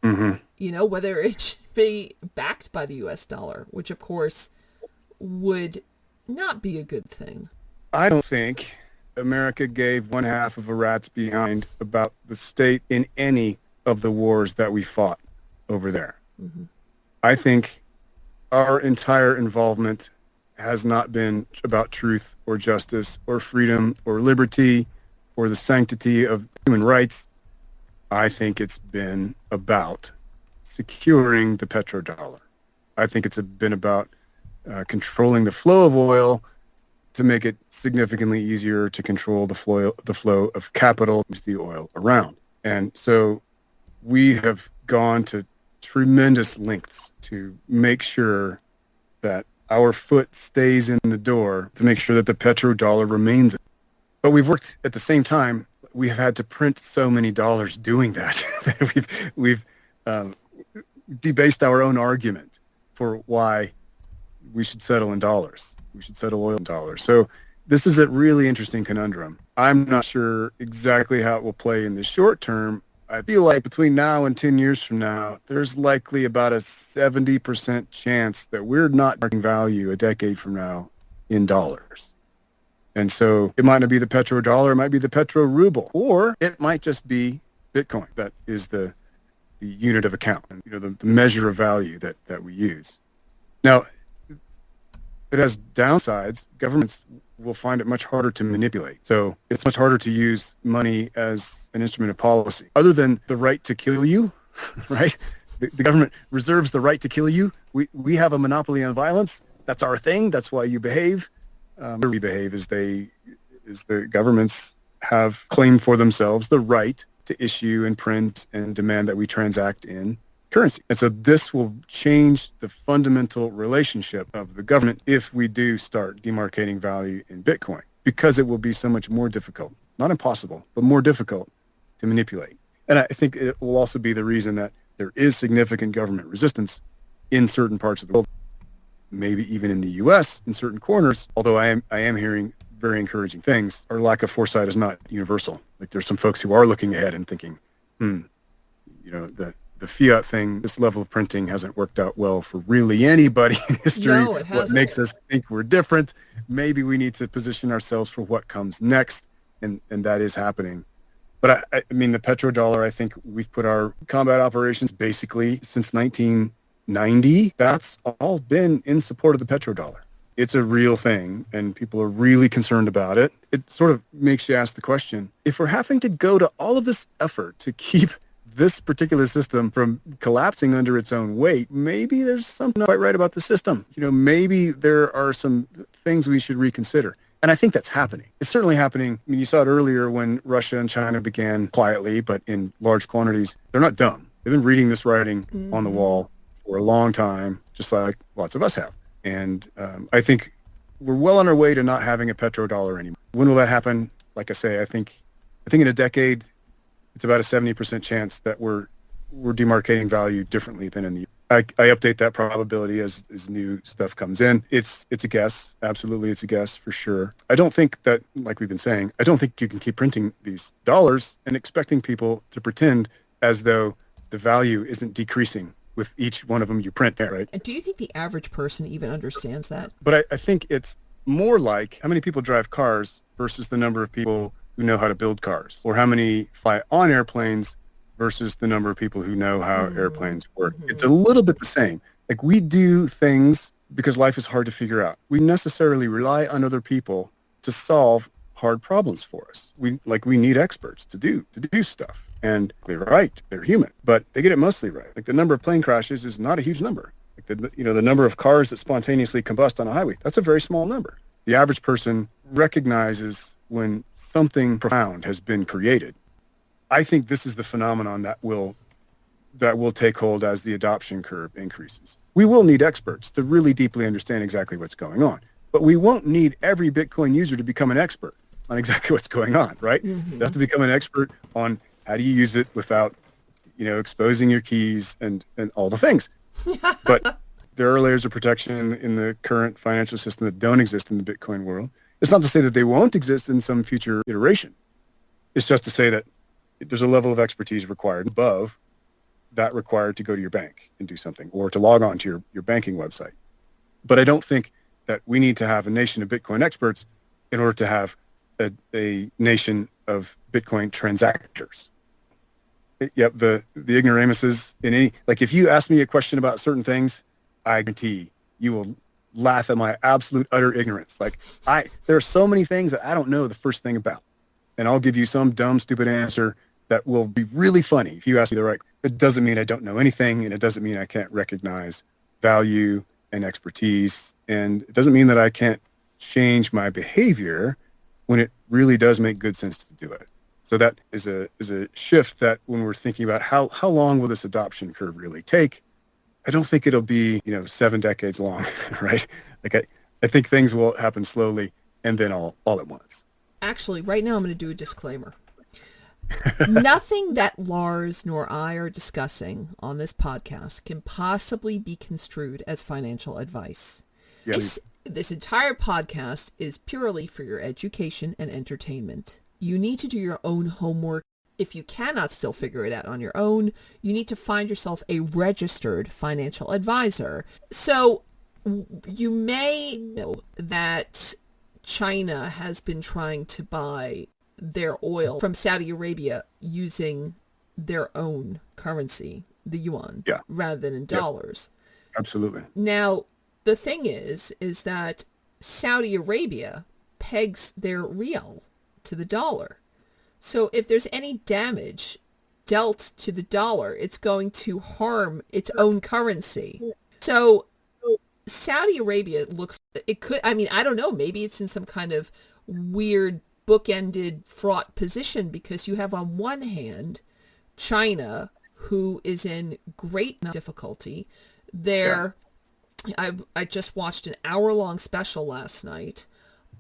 Mm-hmm. Whether it should be backed by the U.S. dollar, which of course would not be a good thing. I don't think America gave one half of a rat's behind about the state in any of the wars that we fought over there. Mm-hmm. I think our entire involvement has not been about truth or justice or freedom or liberty or the sanctity of human rights. I think it's been about securing the petrodollar. I think it's been about controlling the flow of oil to make it significantly easier to control the flow of capital, the oil around. And so we have gone to tremendous lengths to make sure that our foot stays in the door, to make sure that the petrodollar remains. But we've worked at the same time. We have had to print so many dollars doing that that we've debased our own argument for why we should settle in dollars. We should settle oil in dollars. So this is a really interesting conundrum. I'm not sure exactly how it will play in the short term. I feel like between now and 10 years from now, there's likely about a 70% chance that we're not marking value a decade from now in dollars. And so it might not be the petrodollar, it might be the petro ruble, or it might just be Bitcoin. That is the unit of account, the measure of value that we use. Now, it has downsides. Governments will find it much harder to manipulate. So it's much harder to use money as an instrument of policy. Other than the right to kill you, right? The government reserves the right to kill you. We have a monopoly on violence. That's our thing. That's why you behave. We behave as the governments have claimed for themselves the right to issue and print and demand that we transact in currency. And so this will change the fundamental relationship of the government if we do start demarcating value in Bitcoin, because it will be so much more difficult, not impossible, but more difficult to manipulate. And I think it will also be the reason that there is significant government resistance in certain parts of the world, maybe even in the U.S. in certain corners, although I am hearing very encouraging things. Our lack of foresight is not universal. Like there's some folks who are looking ahead and thinking, the fiat thing, this level of printing hasn't worked out well for really anybody in history. No, it hasn't. What makes us think we're different? Maybe we need to position ourselves for what comes next, and that is happening. But I mean, the petrodollar, I think we've put our combat operations basically since 1990. That's all been in support of the petrodollar. It's a real thing, and people are really concerned about it. It sort of makes you ask the question, if we're having to go to all of this effort to keep this particular system from collapsing under its own weight, maybe there's something not quite right about the system. Maybe there are some things we should reconsider. And I think that's happening. It's certainly happening. I mean, you saw it earlier when Russia and China began quietly, but in large quantities. They're not dumb. They've been reading this writing on the wall for a long time, just like lots of us have. And I think we're well on our way to not having a petrodollar anymore. When will that happen? Like I say, I think in a decade, it's about a 70% chance that we're demarcating value differently than in the. I update that probability as new stuff comes in. It's a guess. Absolutely, it's a guess for sure. I don't think that, like we've been saying, I don't think you can keep printing these dollars and expecting people to pretend as though the value isn't decreasing with each one of them you print, right? And do you think the average person even understands that? But I think it's more like how many people drive cars versus the number of people who know how to build cars, or how many fly on airplanes versus the number of people who know how airplanes work. It's a little bit the same. Like we do things because life is hard to figure out. We necessarily rely on other people to solve hard problems for us. We need experts to do stuff. And they're right, they're human, but they get it mostly right. Like the number of plane crashes is not a huge number. Like the number of cars that spontaneously combust on a highway, that's a very small number. The average person recognizes when something profound has been created. I think this is the phenomenon that will take hold as the adoption curve increases. We will need experts to really deeply understand exactly what's going on, but we won't need every Bitcoin user to become an expert on exactly what's going on, right? You have to become an expert on how do you use it without, exposing your keys and all the things. But there are layers of protection in the current financial system that don't exist in the Bitcoin world. It's not to say that they won't exist in some future iteration. It's just to say that there's a level of expertise required above that required to go to your bank and do something, or to log on to your banking website. But I don't think that we need to have a nation of Bitcoin experts in order to have a nation of Bitcoin transactors. Yep, the ignoramuses in any, like if you ask me a question about certain things, I guarantee you will laugh at my absolute utter ignorance. Like there are so many things that I don't know the first thing about. And I'll give you some dumb, stupid answer that will be really funny if you ask me the right. It doesn't mean I don't know anything, and it doesn't mean I can't recognize value and expertise, and it doesn't mean that I can't change my behavior when it really does make good sense to do it. So that is a shift that when we're thinking about how long will this adoption curve really take, I don't think it'll be 7 decades long, right? Like I think things will happen slowly and then all at once. Actually, right now I'm going to do a disclaimer. Nothing that Lars nor I are discussing on this podcast can possibly be construed as financial advice. Yeah, This entire podcast is purely for your education and entertainment. You need to do your own homework. If you cannot still figure it out on your own, you need to find yourself a registered financial advisor. So you may know that China has been trying to buy their oil from Saudi Arabia using their own currency, the yuan, rather than in dollars. Absolutely. Now, the thing is that Saudi Arabia pegs their real to the dollar. So if there's any damage dealt to the dollar, it's going to harm its own currency. So Saudi Arabia I don't know, maybe it's in some kind of weird bookended fraught position, because you have on one hand China, who is in great difficulty. I just watched an hour-long special last night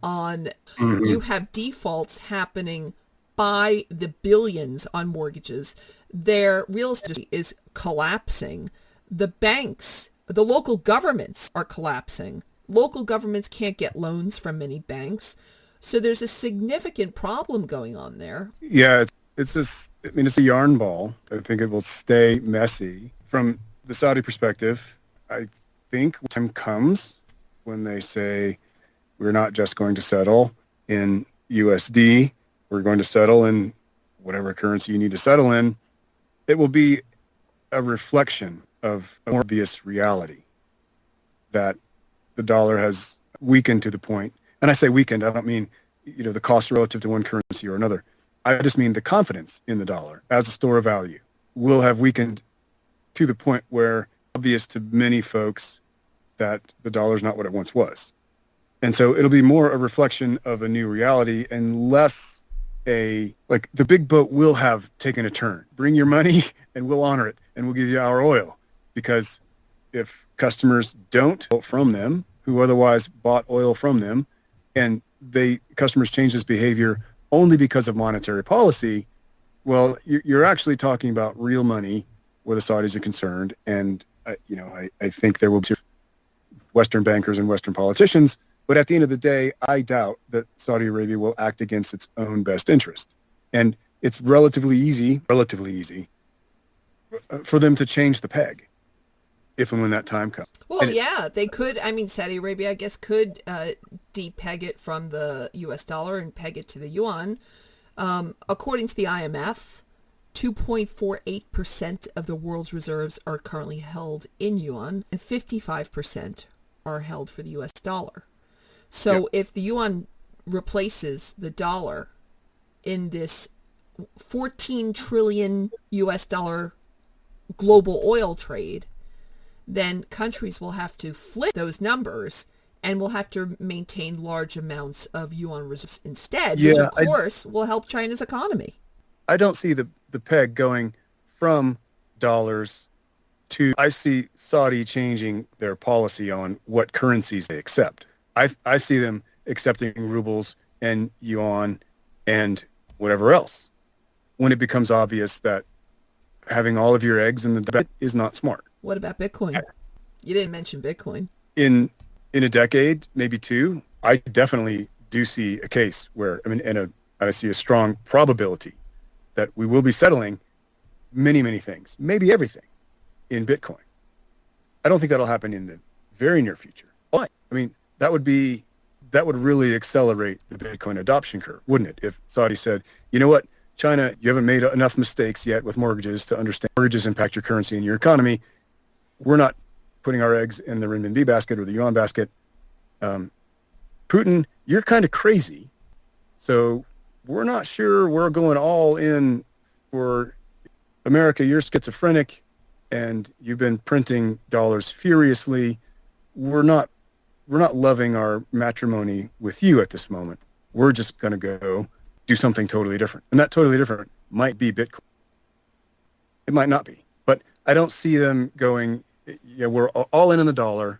on you have defaults happening by the billions on mortgages. Their real estate is collapsing. The banks, the local governments are collapsing. Local governments can't get loans from many banks. So there's a significant problem going on there. Yeah, it's a yarn ball. I think it will stay messy. From the Saudi perspective, I think time comes when they say, we're not just going to settle in USD, we're going to settle in whatever currency you need to settle in. It will be a reflection of a more obvious reality that the dollar has weakened to the point. And I say weakened, I don't mean, the cost relative to one currency or another. I just mean the confidence in the dollar as a store of value will have weakened to the point where obvious to many folks that the dollar is not what it once was. And so it'll be more a reflection of a new reality and less the big boat will have taken a turn. Bring your money and we'll honor it and we'll give you our oil. Because if customers don't vote from them, who otherwise bought oil from them, and customers change this behavior only because of monetary policy, well, you're actually talking about real money where the Saudis are concerned. And, I think there will be Western bankers and Western politicians, but at the end of the day, I doubt that Saudi Arabia will act against its own best interest. And it's relatively easy for them to change the peg if and when that time comes. Well, they could. Saudi Arabia, I guess, could depeg it from the U.S. dollar and peg it to the yuan. According to the IMF, 2.48% of the world's reserves are currently held in yuan, and 55% are held for the U.S. dollar. So if the yuan replaces the dollar in this 14 trillion U.S. dollar global oil trade, then countries will have to flip those numbers and will have to maintain large amounts of yuan reserves instead, which of course will help China's economy. I don't see the peg going from dollars to, I see Saudi changing their policy on what currencies they accept. I see them accepting rubles and yuan and whatever else when it becomes obvious that having all of your eggs in the basket is not smart. What about Bitcoin? You didn't mention Bitcoin. In a decade, maybe two, I definitely do see a case where, I see a strong probability that we will be settling many, many things, maybe everything, in Bitcoin. I don't think that'll happen in the very near future. Why? That would really accelerate the Bitcoin adoption curve, wouldn't it? If Saudi said, you know what, China, you haven't made enough mistakes yet with mortgages to understand mortgages impact your currency and your economy. We're not putting our eggs in the renminbi basket or the yuan basket. Putin, you're kind of crazy. So we're not sure we're going all in for America. You're schizophrenic and you've been printing dollars furiously. We're not loving our matrimony with you at this moment. We're just going to go do something totally different. And that totally different might be Bitcoin. It might not be. But I don't see them going, yeah, we're all in on the dollar,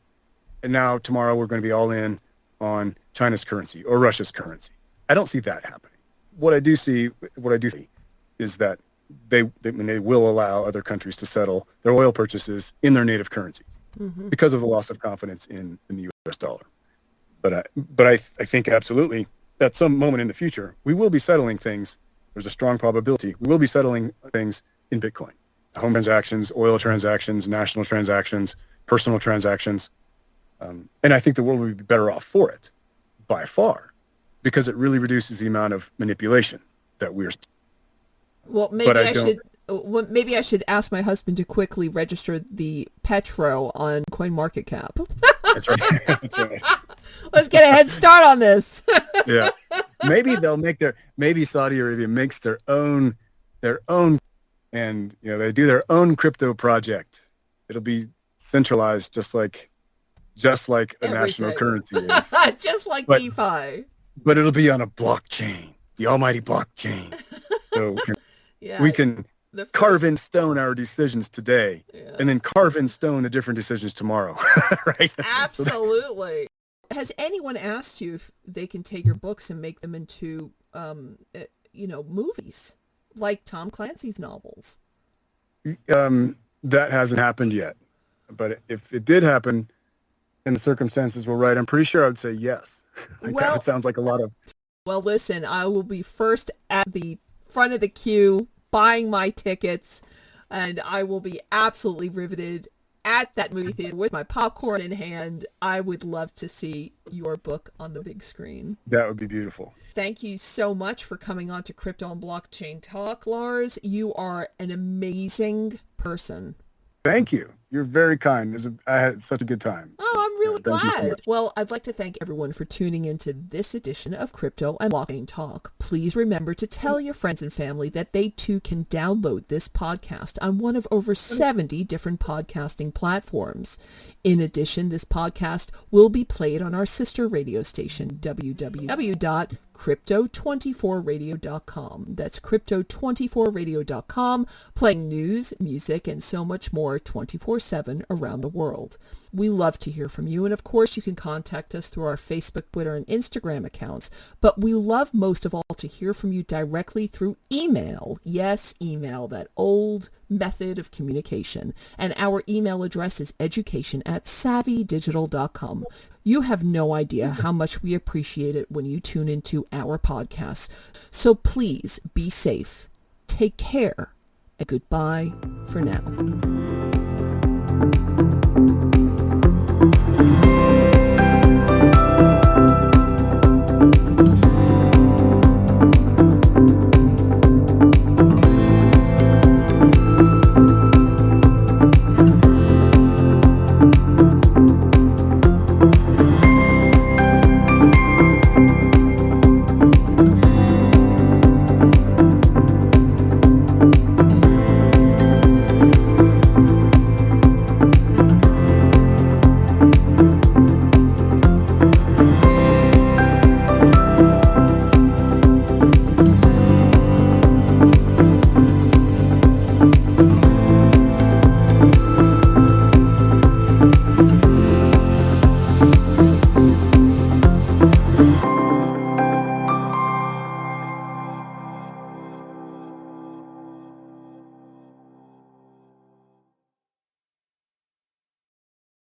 and now tomorrow we're going to be all in on China's currency or Russia's currency. I don't see that happening. What I do see is that they will allow other countries to settle their oil purchases in their native currencies because of the loss of confidence in the U.S. dollar. But I think absolutely at some moment in the future, we will be settling things. There's a strong probability we will be settling things in Bitcoin. Home transactions, oil transactions, national transactions, personal transactions. And I think the world would be better off for it by far because it really reduces the amount of manipulation that we're. Well, maybe I should ask my husband to quickly register the Petro on CoinMarketCap. That's right. That's right. Let's get a head start on this. Yeah. Maybe maybe Saudi Arabia makes their own, and they do their own crypto project. It'll be centralized just like a national currency is. Just like DeFi. But it'll be on a blockchain, the almighty blockchain. So we can carve in stone our decisions today and then carve in stone the different decisions tomorrow. Right? Absolutely. Has anyone asked you if they can take your books and make them into, movies like Tom Clancy's novels? That hasn't happened yet. But if it did happen and the circumstances were right, I'm pretty sure I would say yes. It sounds like a lot of... Well, listen, I will be first at the front of the queue buying my tickets, and I will be absolutely riveted at that movie theater with my popcorn in hand. I would love to see your book on the big screen. That would be beautiful. Thank you so much for coming on to Crypto and Blockchain Talk, Lars. You are an amazing person. Thank you. You're very kind. I had such a good time. Oh, I'm really glad. So well, I'd like to thank everyone for tuning into this edition of Crypto and Blockchain Talk. Please remember to tell your friends and family that they too can download this podcast on one of over 70 different podcasting platforms. In addition, this podcast will be played on our sister radio station, www.crypto24radio.com. That's crypto24radio.com, playing news, music, and so much more 24/7 around the world. We love to hear from you, and of course you can contact us through our Facebook, Twitter, and Instagram accounts, but we love most of all to hear from you directly through email. Yes, email, that old method of communication. And our email address is education@savvydigital.com. You have no idea how much we appreciate it when you tune into our podcasts. So please be safe, take care, and goodbye for now.